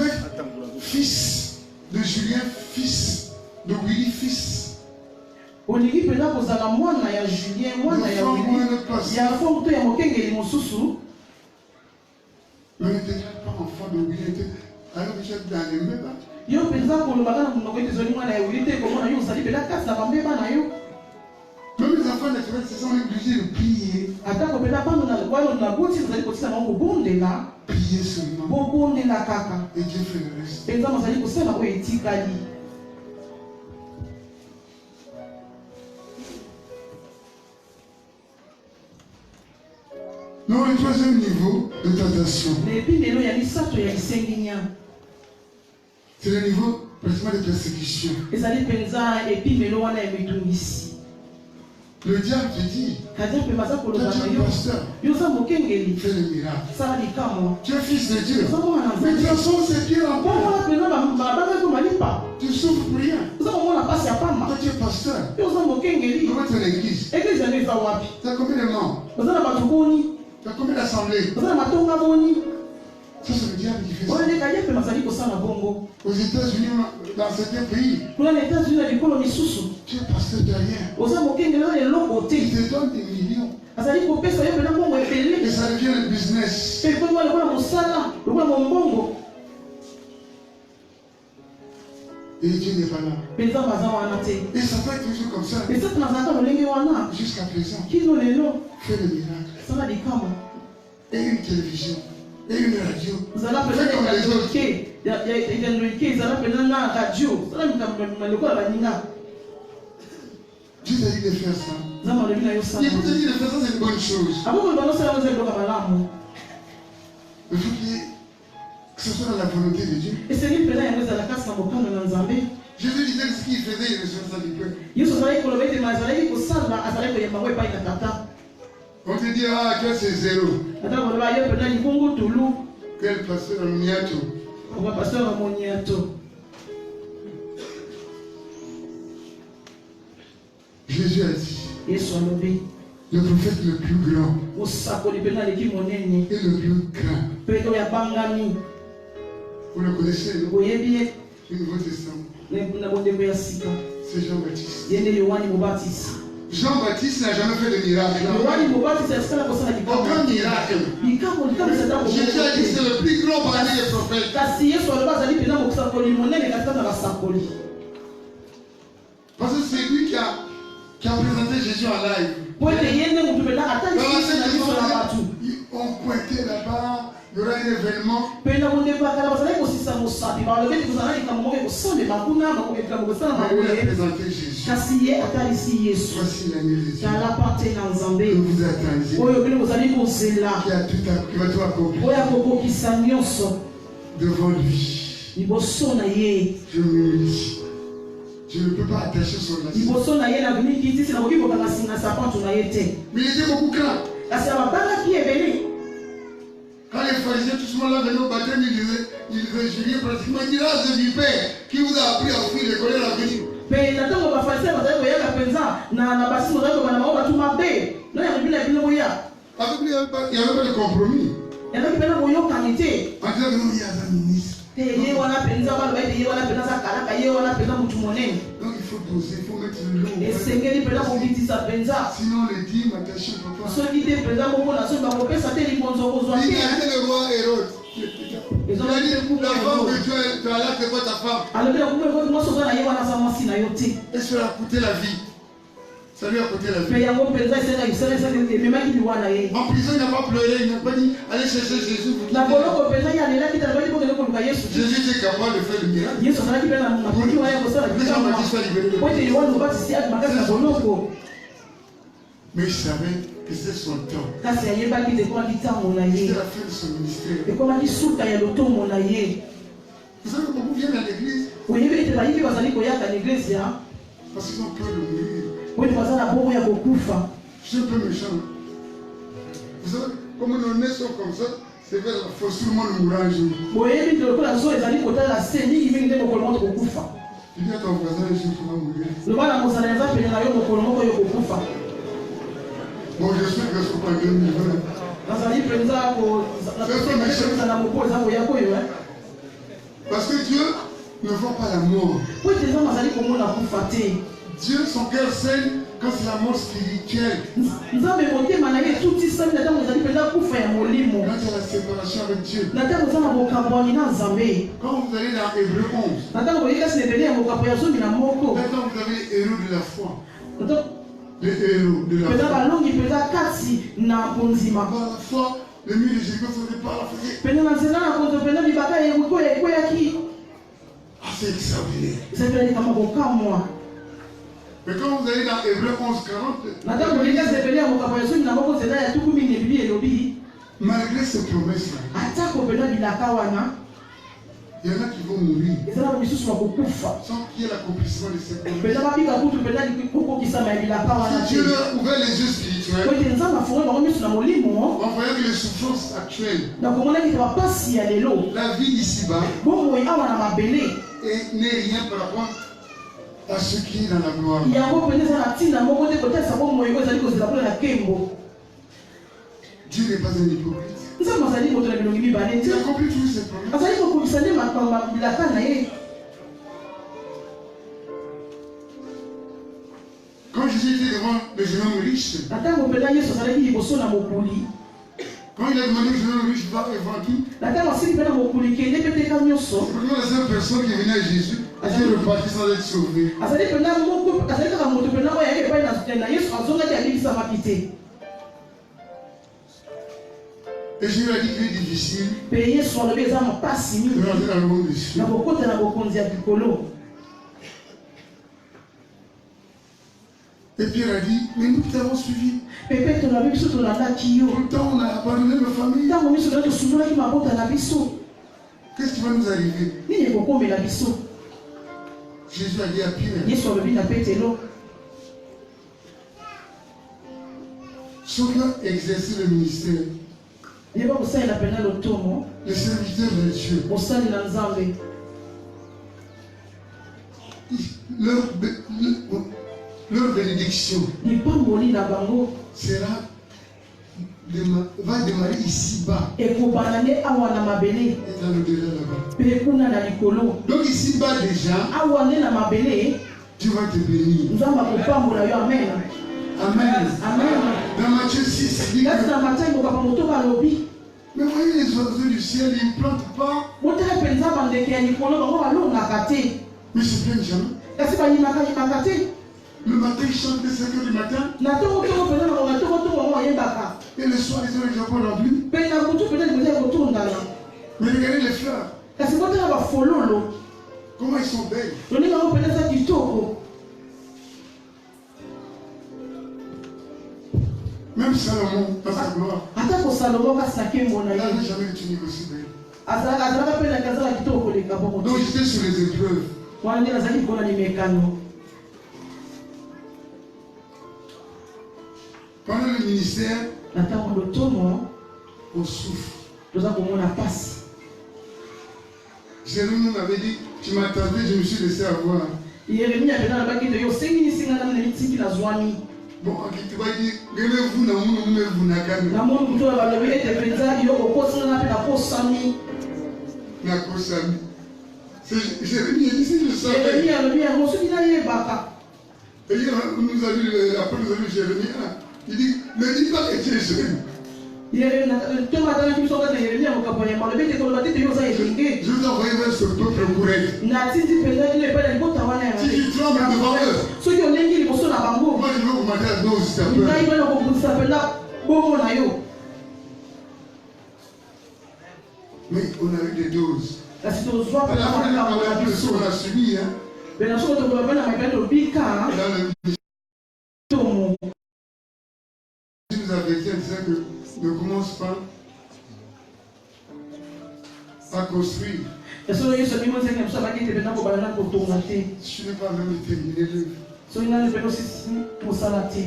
être fils de Julien, fils de Willy, fils. Ne déclare pas enfant de Willy. Alors que tu es dans les mêmes. Même les enfants naturels se sont obligés de prier. Prier seulement. Et Dieu fait le reste. Non, le 3e niveau de tentation. C'est le niveau pratiquement de persécution. Le diable te dit, tu es pasteur, fais le miracle. Tu es fils de Dieu. Mais transforme ces pieds en pain. Tu souffres pour rien. Toi tu es pasteur. Comment tu es l'église? Tu as combien de membres? Tu as combien d'assemblées? Ça c'est le diable qui fait ça. Aux États-Unis, dans certains pays, tu es pasteur derrière. Il te donne des millions. Et ça devient le business. Et Dieu n'est pas là. Et ça peut être toujours comme ça. Jusqu'à présent. Fais le miracle. Et une télévision. Et une radio. Fais comme les autres. Dieu t'a dit de faire ça. Il peut te dire de faire ça, c'est une bonne chose. Il faut que ce soit dans la volonté de Dieu. Jésus disait ce qu'il faisait, il recevait ça du peuple. On te dit, ah, toi c'est 0. Quel pasteur Moniato? Jésus a dit, le prophète le plus grand et le plus grand. Vous le connaissez, non? Le Nouveau Testament. C'est Jean-Baptiste. Jean-Baptiste n'a jamais fait de miracle. Aucun miracle. Jésus a dit c'est le plus grand parmi les prophètes. Parce que c'est lui qui a présenté Jésus en live. On pointait là-bas, il y aura un événement. Il a présenté Jésus. Voici l'année de Dieu. Que vous attendiez. Qui va tout accomplir. Devant lui. Je m'humilie. Je ne peux pas attacher son lacet. Mais il était beaucoup craint. Quand les pharisiens, tout ce monde-là venaient au baptême, ils disaient, Julien, pratiquement, il dit, là, c'est du Père qui vous a appris à fuir les colères à venir. Parce qu'il n'y avait pas de compromis. En disant que non, il y a un ministre. Donc il faut doser, il faut mettre le lot. Sinon les dîmes attachés papa. Il a dit le roi Hérode. Il a dit la femme que tu as là, c'est pas ta femme. Et ça lui a coûté la vie. Ça lui a coûté la vie. En prison, il n'a pas pleuré, il n'a pas dit allez chercher Jésus. Jésus était capable de faire le miracle. Mais il savait que c'était son temps. C'était la fin de son ministère. Vous savez que beaucoup viennent à l'église parce qu'ils ont peur de mourir. Je suis un peu méchant. Vous savez, comme nos nez sont comme ça, c'est vrai, il faut sûrement le mourir un jour. Il dit à ton voisin un jour, tu vas mourir. Bon, je sais que ce n'est pas 2020. Parce que Dieu ne voit pas la mort. Dieu, son cœur saigne quand c'est la mort spirituelle. Quand il y a la séparation avec Dieu. Quand vous allez dans Hébreu 11, maintenant vous avez les héros de la foi. Les héros de la foi. Par la foi, le mur de Jéricho se départ à la fête. Ah, c'est extraordinaire. Mais quand vous allez dans Hébreu 11:40, malgré ces promesses-là, il y en a qui vont mourir sans qu'il y ait l'accomplissement de ces promesses. Si Dieu leur a ouvert les yeux spirituels, en voyant que les souffrances actuelles, la vie ici-bas, n'est rien par rapport à ce qui est dans la gloire. Dieu n'est pas un hypocrite. Il accomplit tous ses promesses. Quand Jésus était devant le jeune homme riche, quand il a demandé au jeune homme riche, va et vends tout, c'est la seule personne qui venait à Jésus, qui est reparti sans être sauvé. Et Jésus a dit qu'il est difficile de rentrer dans le monde des cieux. Et Pierre a dit, mais nous t'avons suivi. Pourtant on a abandonné nos familles. Qu'est-ce qui va nous arriver? Jésus a dit à Pierre, ceux qui ont exercé le ministère, les serviteurs de Dieu, leur bénédiction va démarrer ici-bas et dans l'au-delà là-bas. Donc ici-bas déjà, Dieu va te bénir. Amen. Amen. Dans Matthieu 6, il dit Kasi que, na Matthieu ngoko pamoto balobi. mais voyez les oiseaux du ciel, ils ne plantent pas, Botala penza bandeke ya likolo bango balongaka te. mais se plaignent jamais. Kasi bayimaka te. Le matin, ils chantent dès 5 heures du matin, Na tongo penza na tongo bango bayebaka. et le soir, ils ont les japons remplis. Pe na kutu penza liboza kotundana. Mais regardez les fleurs, Kasi botala bafololo. comment ils sont belles. Loninga ngo penza kitoko. Même Salomon, dans sa gloire, Ata ko Salomo kasi na kembo na il ye. n'avait jamais une tunique aussi belle. Azalaka pe na kazala kitoko koleka bongo. Donc j'étais sur les épreuves. Wana nde nazali mpona limekano. Pendant le ministère, Na ntango lotomo on souffre. toza komona pasi. Jérémie m'avait dit, tu m'attendais, je me suis laissé avoir. Yeremia mpenza nabaki te yo osengisi nga nani na mitiki nazwami. Bon, tu vas dire, vous n'avez pas namoni moto oyo balobi ete mpenza yo okosana mpe nakosami. C'est Jérémie, il dit, si je savais. Yeremia alobi yango soki nayebaka. Et nous avons vu, après nous avons vu Jérémie, il dit, ne dis pas que tu es jeune. tomatanaki biso kaka Yeremia mokambo ya malobi ete koloba te te yo oza elenge. Je vous envoie vers ce peuple pour être. natindi mpenza ino epai na libota wana ya Si tu trembles devant eux, soki olengi liboso na bango moi je veux vous mater à 12, ça peut. ngai bana kobundisa mpenza bongo na yo. Mais on a eu des doses. kasi tozwa À la fin, on a plus on a subi, hein. pena soko tokoloba mpe na maibia tobika Dans le tomo. je vous avertis en disant que ne commence pas à construire. Eso yesu mimo nzenge biso abaki ete mpenza kobala na kotonga te. Je n'ai pas même terminé le. soki nani mpenza osisi mosala te.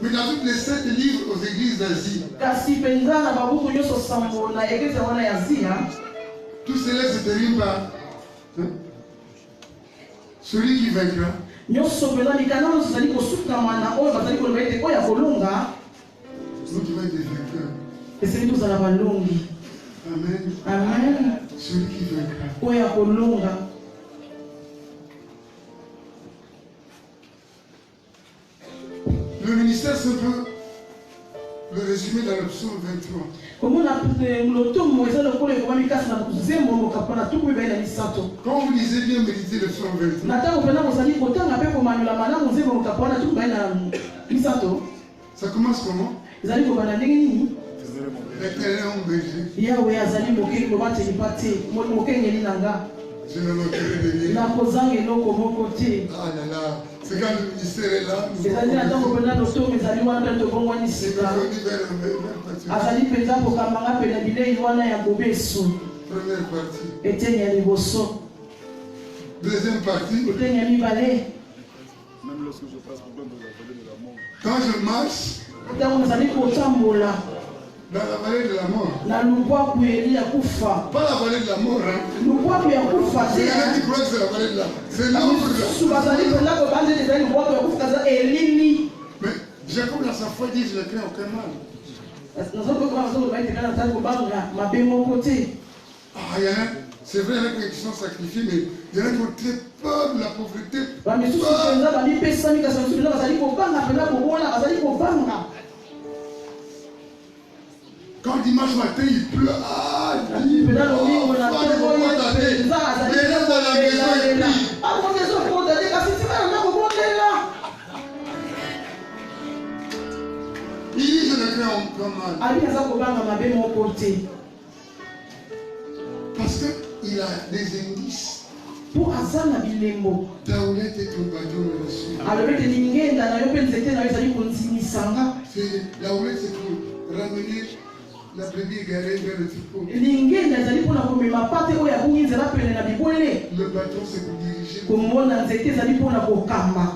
Mais dans toutes les 7 livres aux églises d'Asie, kasi mpenza na babuku nyonso sambo na eglise wana ya Azia, tout cela se termine par hein, celui qui vaincra. nyonso mpenza mikanda nyonso ezali kosukama na oyo bazali koloba ete oyo akolonga Nous devons être des vainqueurs. esili tozala balongi. Amen. Amen. Celui qui vaincra. oyo akolonga. Le ministère, c'est un peu le résumé dans le psaume 23. komona lotomo eza lokolo ekomami kasi na zembo mokapa na tuku mibale na misato. Quand vous lisez bien, méditez le psaume 23. na ntango mpenza kozali kotanga mpe komanyola malamu zembo mokapa wana tuku mibale na misato Ça commence comment? ezali kobanda ndenge nini? L'éternel est mon berger. yawe azali mobateli mpa te mokengeli na nga Je ne manquerai de rien. nakozanga eloko moko te. Ah là là. C'est quand le ministère est là. Nous ezali na ntango mpenza lotomo ezali wana mpe tobongwani c'est sika on dit vers la azali mpenza kokambanga mpe na bilei wana ya bobesu. première partie. eteni ya liboso, Deuxième partie. eteni ya mibale. Même lorsque je passe pour dans la vallée de la mort. Quand je marche ntango nazali kotambola dans la vallée de la mort. na lubwaku eli ya kufa. Pas la vallée de la mort, hein. lubwaku ya kufa C'est te. quelqu'un qui croit que c'est la vallée de la mort. C'est l'ombre de misusu la bazali mpenza kobandeli ezali lubwaku ya kufa kaza elili. Mais Jacob dans sa foi dit je ne crains aucun mal. nazokokoma ete kana nazali kobanga mabe moko te. Ah, il y en a, c'est vrai, il y en a qui sont sacrifiés, mais il y en a qui ont très peur de la pauvreté. bamisusu mpenza bamipesami kasi bamisusu mpenza bazali kobanga mpenza kobona bazali kobanga. Quand dimanche matin il pleut, ah, mpenza lomingo na pas de ntongo moment ye d'aller. mpenza azali Mais là, dans la maison, il kobondelela. prie. akoki ezokota te kasi tika na ndako kobondela. Il dit je ne crains aucun mal. ali aza kobanga mabe moko te. Parce qu'il a des indices. mpo aza na bilembo. Daoulette et Troubadour le reçu. alobi ete lingenda na yo mpe nzete na yo ezali konzimisanga. La houlette, c'est pour ramener la brebis égarée vers le troupeau. lingenda ezali mpona komema pate oyo abungi nzela pene na bibwele. Le bâton, c'est pour diriger. komona nzete ezali mpona kokamba.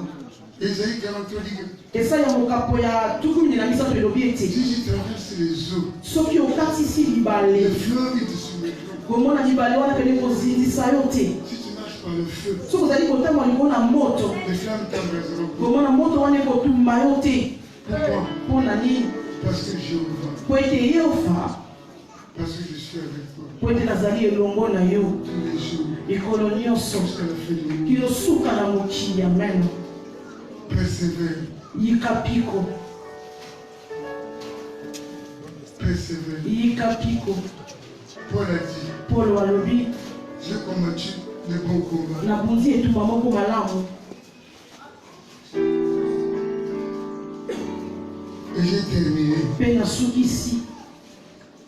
Ésaïe 43 dit que esa ya mokapo ya tuku mingi na misato elobi ete si tu traverses les eaux, soki okatisi les libale fleuves ils te soumettront. komona libale wana pene kozindisa yo te. Si tu marches par le feu, soki ozali kotambola libo na moto les flammes t'embraseront. komona moto wana ekotumba yo te. Pourquoi? mpona nini? Parce que Jéhovah, po ete yehova, parce que je suis avec toi po ete nazali elongo na yo tous les jours, ekolo nyonso jusqu'à la fin du monde. kiyosuka na mokili. amen. Persévère. Yikapiko. Persévérer. Yikapiko. Paul a dit, Paul walobi. j'ai combattu le bon combat. Na bunzi etu mamoko malamu. Et j'ai terminé Pe na sukisi.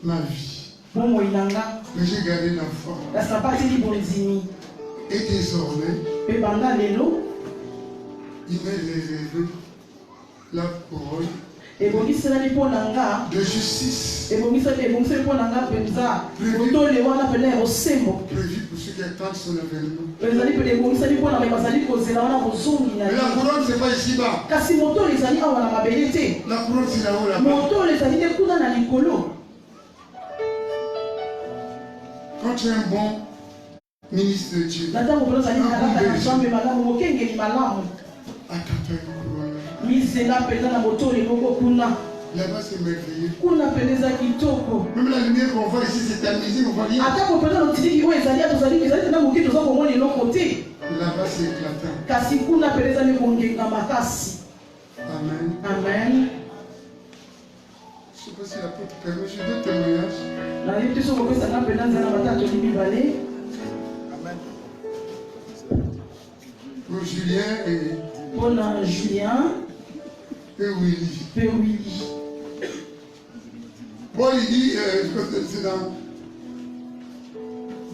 ma vie. Bongo inanga. Mais j'ai gardé la foi. La sapati li bonzini. Et désormais, Pe banda lelo. il m'est réservé la couronne Ebongisela li mpo na nga. de justice Ebongisela mpo na nga mpenza. Otole wana pene ya bosembo. prévue pour ceux qui attendent son avènement. Ezali pe ebongiseli mpo na me bazali kozela wana bozongi na Mais la ye. couronne, c'est pas ici-bas. Kasi motole ezali awa na mabele te. La couronne, c'est là-haut, là-bas. Motole ezali te kuna na likolo. Quand tu es un bon ministre de Dieu, Na ntango mpenza ozali kalaka na nzambe malamu mokengeli malamu. attends-toi une couronne. Mizela mpenza na motole moko kuna. Là-bas, c'est merveilleux. Kuna mpenza eza kitoko. Même la lumière qu'on voit ici, c'est tamisé, on voit rien. Atako mpenza lotiliki oyo ezali ezali tena moki toza komona eloko te. Là-bas, c'est éclatant. Kasi kuna mpenza ezali kongenga makasi. Amen. Amen. Je ne sais pas si l'apôtre permet, j'ai deux témoignages. Na yo te soko kopesa nga mpenza nzela batatoli mibale. Pour Julien Mpona Julien et Willy. pe Willy. Paul, il dit, c'est dans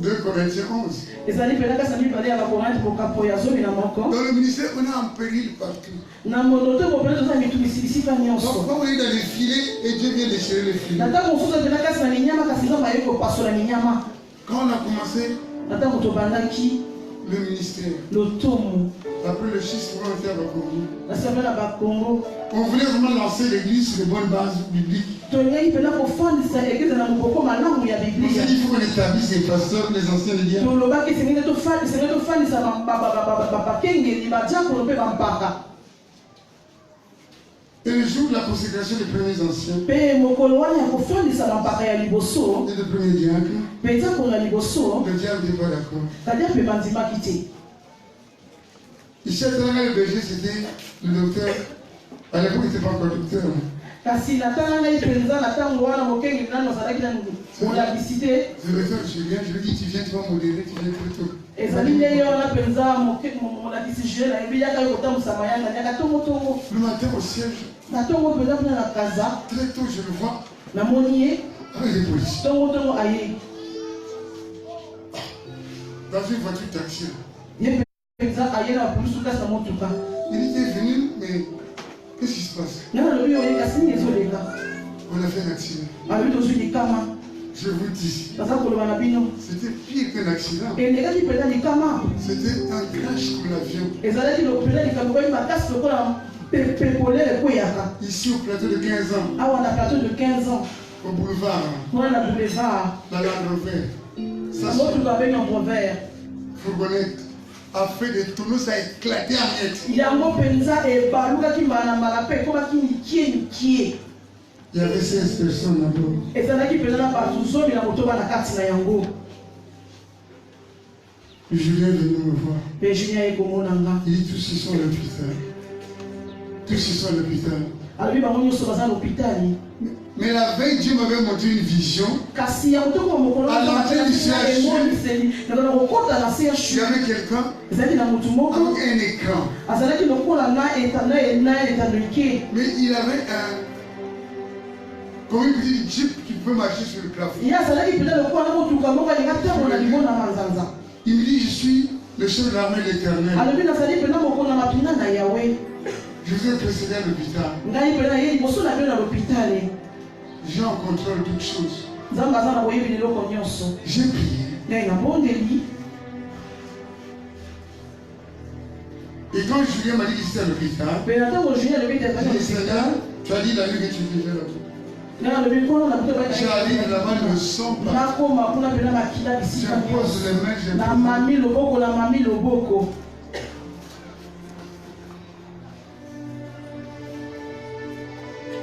2 Corinthiens 11. Ezali mpenza kasi na mibale ya bakorante kokapo ya zomi na moko. Dans le ministère, on est en péril partout. Na monoto mpenza toza mitumisi bisika nyonso. Quand on est dans les filets et Dieu vient déchirer les filets. Na ntango mosusu mpenza kasi na minyama kasi nzambe aye kopasola minyama. Quand on a commencé Na ntango tobandaki le ministère, lotomo après le schisme, on était à Bakongo. na sebe na bakongo. On voulait vraiment lancer l'église sur de bonnes bases bibliques. Tongaki mpenza kofandisa eglize na moboko malamu ya On s'est biblia. dit, il faut qu'on établisse les pasteurs, les anciens, les diacres. Tolobaki sengeli tofandisa bakengeli badiakono mpe bampaka. Et le jour de la consécration des premiers anciens Mpe mokolo wana ya kofandisa bampaka ya liboso et des premiers diacres, mpe diakono ya liboso le diable n'était pas d'accord. kadia mpe bandimaki te. Ici à Tanga, le berger, c'était le docteur. À l'époque, il n'était pas encore docteur. Kasi natala ngai mpenza na ntango wana mokengeli nano azalaki na molabisi te. C'est le docteur Julien, je lui dis, tu viens, tu vas modérer, tu viens très tôt. Ezali nde ye wana mpenza molabisi jule nayebi yaka yo kotambusa mayanga nyaka tongotongo Le matin au siège, na ntongo mpenza mpena na kaza très tôt, je le vois namoni ye avec les policiers. tongotongo aye Dans une voiture taxi. ye mpenza aye na polisi kasi na motuka. Il était venu, mais qu'est-ce qui se passe? Nga nalobi oye kasi nini ezoleka On a fait un accident. alobi tozwi likama Je vous dis, naza koloba na bino c'était pire qu'un accident. elekaki mpenza likama C'était un crash comme l'avion. ezalaki mpenza likambo koyi makasi lokola pepole ekweyaka Ici au plateau de 15 ans, awa na plateau de 15 ans au boulevard, wana na boulevard la Land Rover, ça motuka abengi envers fourgonnette a fait des tonneaux, ça a éclaté en miettes. yango mpenza ebalukaki mbala na mbala mpe ekomaki mikie. Il y avait 16 personnes là-bas. Ezalaki mpenza na bato zomi na motoba na kati na yango. Julien est venu me voir. Mpe Julien ekomona nga Il dit, tous ils sont à l'hôpital. Tous ils sont à l'hôpital. alobi bango nyonso baza na hôpitali. Mais la veille, Dieu m'avait montré une vision. Kasi ya motoko wa mokolo emoniseli nakona kokota na Il y CHU avait quelqu'un ezalaki na motu moko avec un écran. azalaki lokola na etandolike Mais il avait comme une petite jeep qui peut marcher sur le plafond. ye azalaki mpenza lokola na motuka moko alinga ntango na limona manzanza. Il me dit, je suis le chef de l'armée de l'Éternel. alobi nazali mpenza mokolo na mapinga na yawe Je vous ai précédé à l'hôpital. ngai mpenza ye liboso na bino na lopitali J'ai en contrôle toutes choses. nzambe aza na boyebi leloko nyonso. J'ai prié. ngai nabondeli Et quand Julien m'a dit qu'il était à l'hôpital, mpe na ntango Julien alobi j'ai tezali dit, Seigneur, tu as dit la nuit que tu faisais là-bas. ngai alobi nkolo na bito J'arrive là-bas, ne sens pas. nakoma kuna mpenza makila bisika J'impose les mains, na j'impose. mami loboko na mami loboko.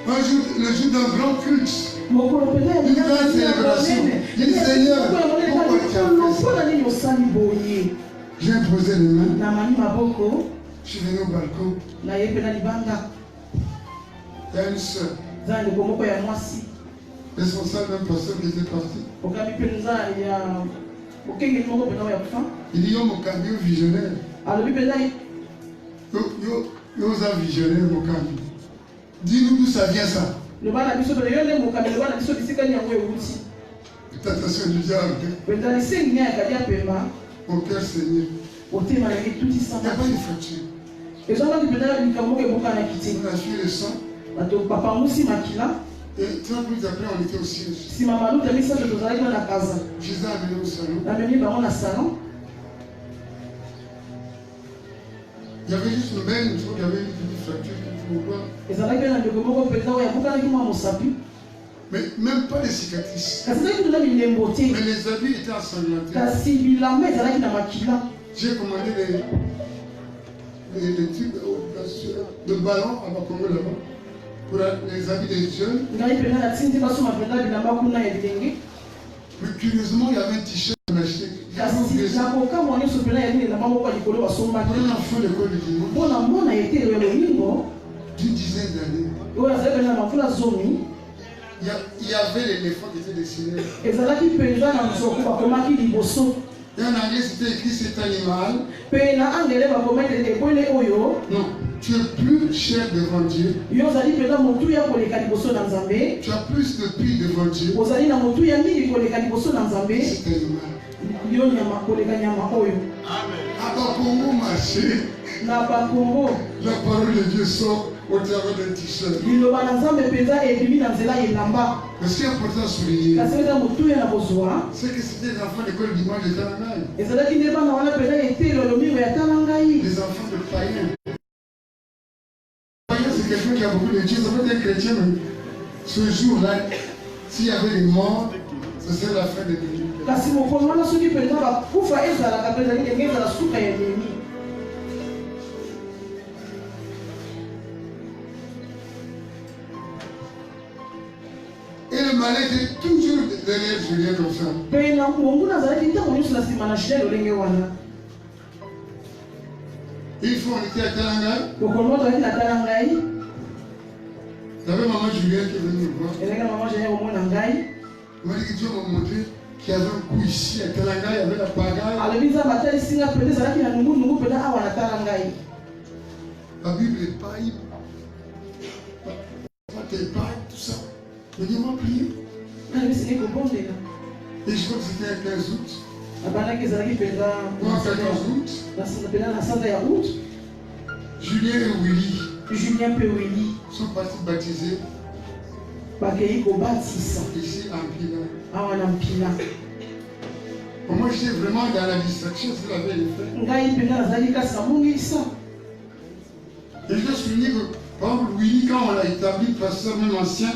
Un jour, le jour d'un grand culte, mokolo mpenza ya une grande célébration. Dis Seigneur, pourquoi tu as fait ça? mpona nini osali boye J'ai imposé les mains. na mami maboko Je suis venu au balcon. na ye mpe na libanda Il y a une soeur, Za ndeko moko ya mwasi. responsable d'un pasteur qui était parti. Okambi penza ya okenge moko pena ya kufa. Il dit, yo mokambi yo visionnaire. Alobi penza Yo oza visionnaire mokambi. Dis-nous d'où ça vient ça. le bana biso pena yo nde mokambi le bana biso bisika ni yango euti. Tentation du diable. Penza ni sengi ya kadia pema. Mon cœur Seigneur. Otema na tout Il n'y ça. a pas de fracture. Et ça va que penza ni kamo ke boka na kiti. On a suivi le sang. Bato papa musi makila. Et 30 minutes après, on était au siège. Si mama luta misa de tozalaki na kaza. Jésus a amené au salon. Na memi bango na salon. Il y avait juste une belle, une fois qu'il y avait une petite fracture qu'il faut voir. Ezalaki na ndeko moko penza oyo abokanaki mwa mosapi. Mais même pas de cicatrices. Kasi ezalaki tona milembo te. Mais les habits étaient ensanglantés. Kasi bilamba ezalaki na makila. J'ai commandé des tubes de ballon à Bakongo là-bas. Pour les habits des jeunes. Ngai penza na tindi basoma penza bilamba kuna ya bilenge. Mais curieusement, il y avait un t-shirt qu'on achetait. Kasi nakoka mwa nyonso penza ya nini elamba moko ya likolo basombaki. Pour un enfant d'école de dimanche, mpona mwana ete ya molingo d'une dizaine d'années, oyo azalaki penza na mafula zomi il y avait l'éléphant qui était dessiné. ezalaki penza na nzoko bakomaki liboso. Et en anglais, c'était écrit cet animal. Mpe na angele bakomaki ebwele oyo Non, tu es plus cher devant Dieu. yo ozali penza motu ya koleka liboso na nzambe. Tu as plus de prix devant Dieu. ozali na motu ya mingi koleka liboso na nzambe. Cet animal. yo nyama koleka nyama oyo À Bakongo marché, na bakongo la parole de Dieu sort au travers d'un t-shirt. liloba na nzambe penza ebimi na nzela elamba. Mais ce qui est important à souligner, kasi eza motu ya na kozwa c'est que c'était les enfants d'école dimanche de Talangaï. ezalaki nde bana wana penza etelo lomingo ya tala ngai. Les enfants de païens. Païen, c'est quelqu'un qui a beaucoup de Dieu. Ça peut être chrétien, mais ce jour-là, s'il y avait des morts, ce serait la fin de l'Église. kasi mokolo wana soki penza bakufa ezalaka penza ndenge ezala suka ya nini. Et le malin était toujours derrière Julien comme ça. mpe na mongu nazalaki ntango nyonso na nsima na shile lolenge wana. Une fois, on était à Talangaï. mokolo moko tozalaki na tala ngai Il y avait maman Julien qui est venue me voir. ezalaki na mama jene komona ngai Il m'a dit que Dieu m'a montré qu'il y avait un coup ici à Talangaï, il y avait la pagaille. alobi nzambe atalisi nga penza ezalaki na nungunungu penza awa na tala ngai. La Bible est paille. Tes pailles, tout ça. Mais Dieu m'a prié. nalibisini kobondela Et je crois que c'était le 15 août. abandaki ezalaki penza Ou en 14 août. penza na sanza ya août. Julien et Willy Julien mpe Willy sont partis baptiser bakei kobatisa ici en Pila. awa na mpila. Moi, j'étais vraiment dans la distraction, c'est la veille de fait. ngai penza nazalaki kasi namongisa. Et je dois souligner que, par exemple, Willy, quand on l'a établi, pasteur même ancien,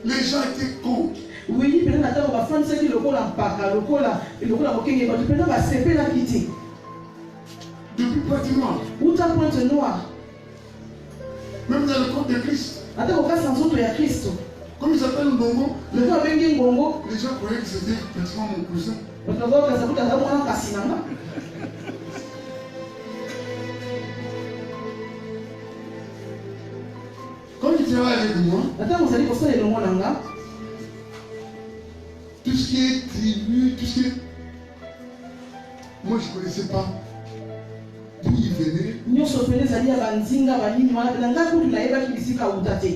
les gens étaient contre. Willy penza na ntango bafandisaki lokola mpaka lokola mokenge bato penza basepelaki te Depuis Pointe-Noire, uta pointe noire même dans le corps de Christ. ata kokasi na nzoto ya kristo Comme il s'appelle Mbongo, loko abengi ngongo les gens croyaient que c'était pratiquement mon cousin. bato bazokasa kuta aza mwana kasi na nga. Quand il travaille avec moi, ata ozali kosala elongo na nga tout ce qui est tribu, tout ce qui est... Moi, je ne connaissais pas d'où il venait. nyonso pene ezali ya banzinga banini wana pena ngai kutu nayebaki bisika uta te.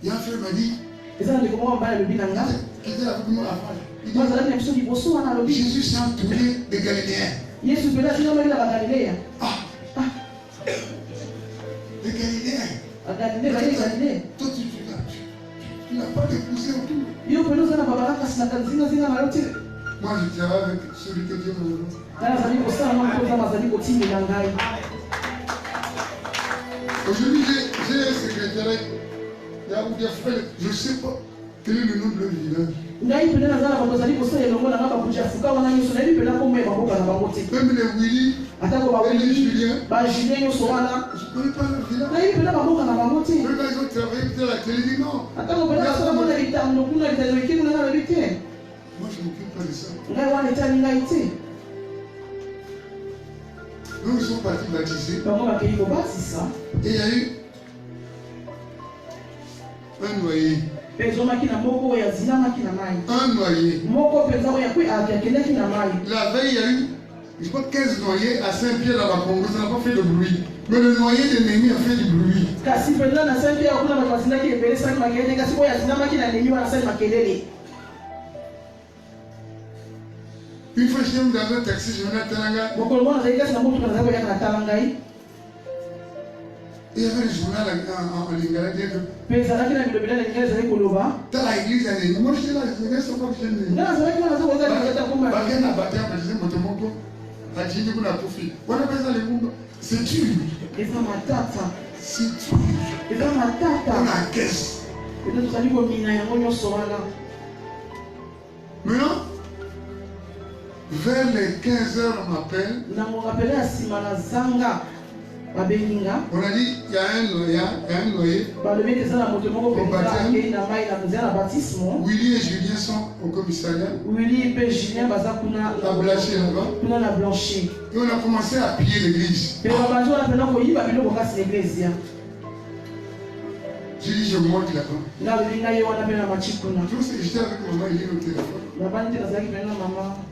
Il y a un frère m'a dit, eza na ndeko moko mobali alobi na nga qui était avec moi avant. Il dit, mo azalaki na biso liboso wana alobi Jésus s'est entouré des Galiléens. yesu pene atingamaki na bagalileya. Ah, les Galiléens. bagalile baye galile Toi, tu n'as pas d'épousé autour. yo pene oza na babala kasi na kanzingazinga na yo te. Moi, je travaille avec celui que Dieu m'a donné. ngai nazali kosala mwa mpo nzambe azali kotindela ngai. Aujourd'hui, j'ai un secrétaire. Il y a des frères, je ne sais pas quel est le nom de leur village. ngai pene naza na bato azali kosala elongo na nga babuji ya fuka wana nyonso nayebi pene akoma ya baboka na bango te. Même les Willy, atako et les bawili Julien, bajulien nyonso wana je ne connais pas leur village. nayebi pene baboka na bango te. Même quand ils ont travaillé peut-être à la télé, ils disent non. atako pene basala mona litando kuna litando ekeni nanga nayebi te. Moi, je ne m'occupe pas de ça. ngai wana etali ngai te. Donc, ils sont partis baptiser. bango bakei kobatisa Et il y a eu Un noyé. Un noyé. La veille, il y a eu, je crois, 15 noyés à Saint-Pierre dans la Congo. Ça n'a pas fait de bruit. Mais le noyé de Némi a fait du bruit. Une fois, je suis dans un taxi, je venais à Talanga. Et il y avait le journal en lingala. Dans l'église, moi j'étais là, les gars sont pas que j'aime. C'est dur. C'est dur. On a caisse. Maintenant, vers les 15 heures, on m'appelle. On a dit, il y a un noyé. Willy et Julien sont au commissariat. À Blaché là-bas. Et on a commencé à piller l'église. J'ai dit, je monte là-bas. J'étais avec maman, il est au téléphone.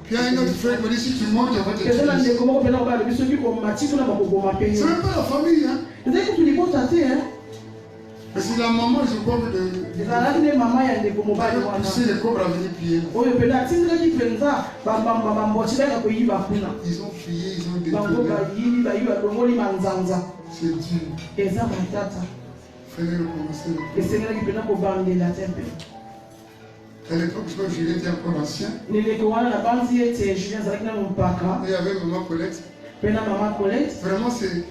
Puis il y a un autre frère qui m'a dit, si tu montes, on va te tuer. C'est même pas la famille, hein. Mais c'est la maman, je crois que pousser les cobras à venir piller. Ils ont fuyé, ils ont détruit. C'est dur. Fallait recommencer. À l'époque, je crois que Julien était encore ancien. Et il y avait maman Colette. Vraiment, c'est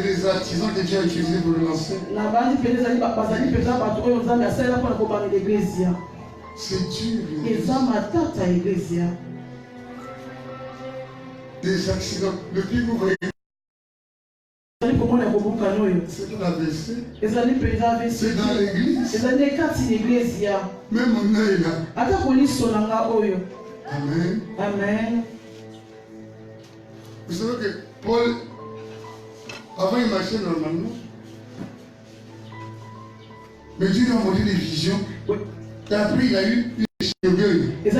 les artisans que Dieu a utilisés pour le lancer. C'est dur. Des accidents. Depuis que vous voyez. C'est dans l'AVC. C'est dans l'église. Même mon œil là. Amen. Amen. Vous savez que Paul, avant il marchait normalement. Mais Dieu lui a montré des visions. Et après il a eu une orgueil. Il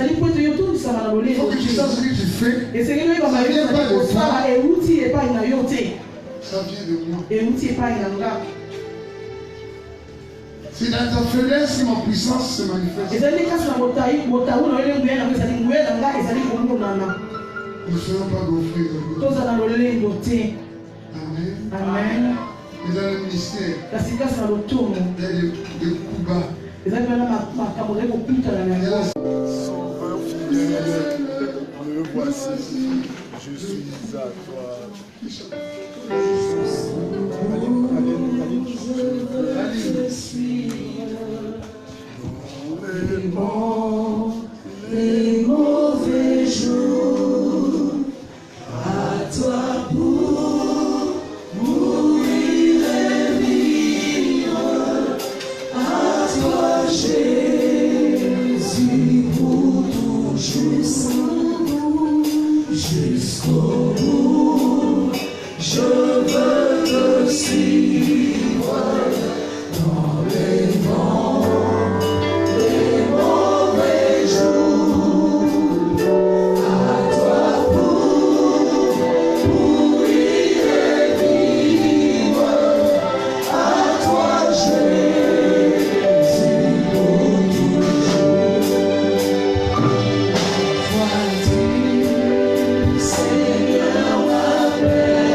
faut que tu saches ce que tu fais. Ça vient pas de toi. Ça vient de moi. C'est dans ta faiblesse que ma puissance se manifeste. Nous ne serons pas gonflés. Amen. Amen. Et dans le ministère, il y a des coups bas. Me voici, je suis à toi. Les mauvais jours, à toi pour mourir et vivre, à toi Jésus pour toujours, jusqu'au bout, je veux te suivre dans les vents. Seigneur m'appelle.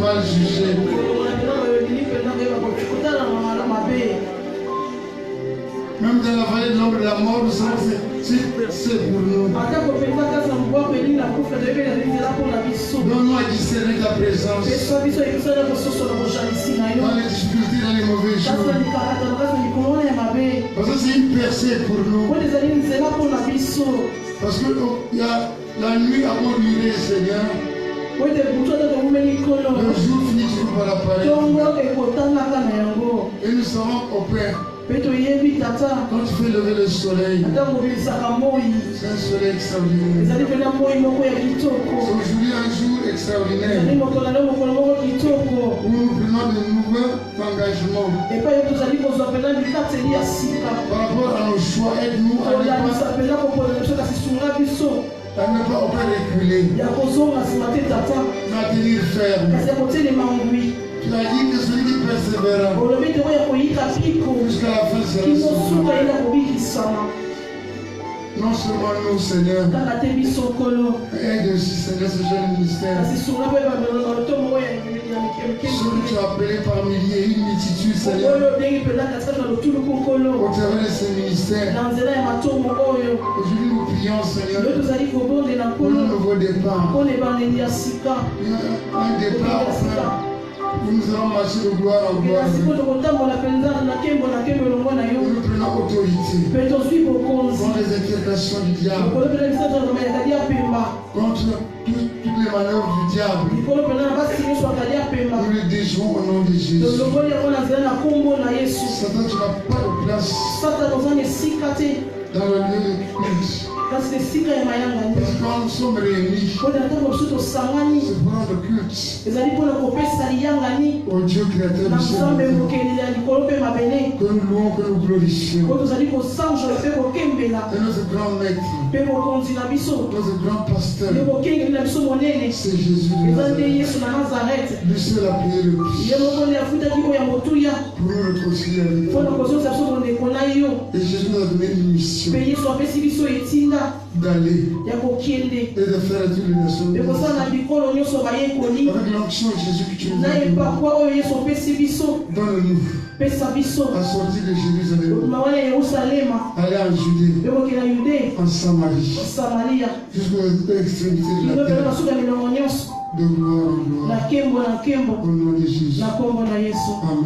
mal jugé. Même dans la vallée de l'ombre de la mort, nous savons que c'est percé pour nous. Donne-nous à discerner ta présence. Dans les difficultés, dans les mauvais jours. Parce que c'est une percée pour nous. Parce que la nuit a beau durer, Seigneur. Le jour finit toujours par apparaître. Et nous savons au Père. Quand tu fais lever le soleil, c'est un soleil extraordinaire. C'est aujourd'hui un jour extraordinaire où nous prenons de nouveaux engagements par rapport à nos choix. Aide-nous à ne pas reculer, mais à tenir ferme. Tu as dit que celui qui persévérera jusqu'à la fin sera sauvé. Non seulement nous, Seigneur, aide aussi, Seigneur, ce jeune ministère. Ceux que tu as appelés par milliers, une multitude, Seigneur, au travers de ce ministère. Aujourd'hui, nous prions, Seigneur, pour un nouveau départ. Un départ, où nous allons marcher de gloire en gloire. Nous prenons autorité contre les inquiétations du diable, contre toutes les manœuvres du diable. Nous les déjouons au nom de Jésus. Satan, tu n'as pas de place dans le lieu de culte. Parce que quand nous sommes réunis, c'est pour rendre culte au Dieu créateur du ciel, que nous louons, que nous glorifions. Et notre grand maître, notre grand pasteur, c'est Jésus de Nazareth. Lui seul a payé le prix pour nous réconcilier avec Dieu. Et Jésus nous a donné une mission d'aller et de faire toutes les nations avec l'onction de Jésus que tu nous as donné. Donne-nous à sortir de Jérusalem, aller en Judée, en Samarie, jusqu'aux extrémités de la terre, de gloire en gloire, au nom de Jésus. Amen.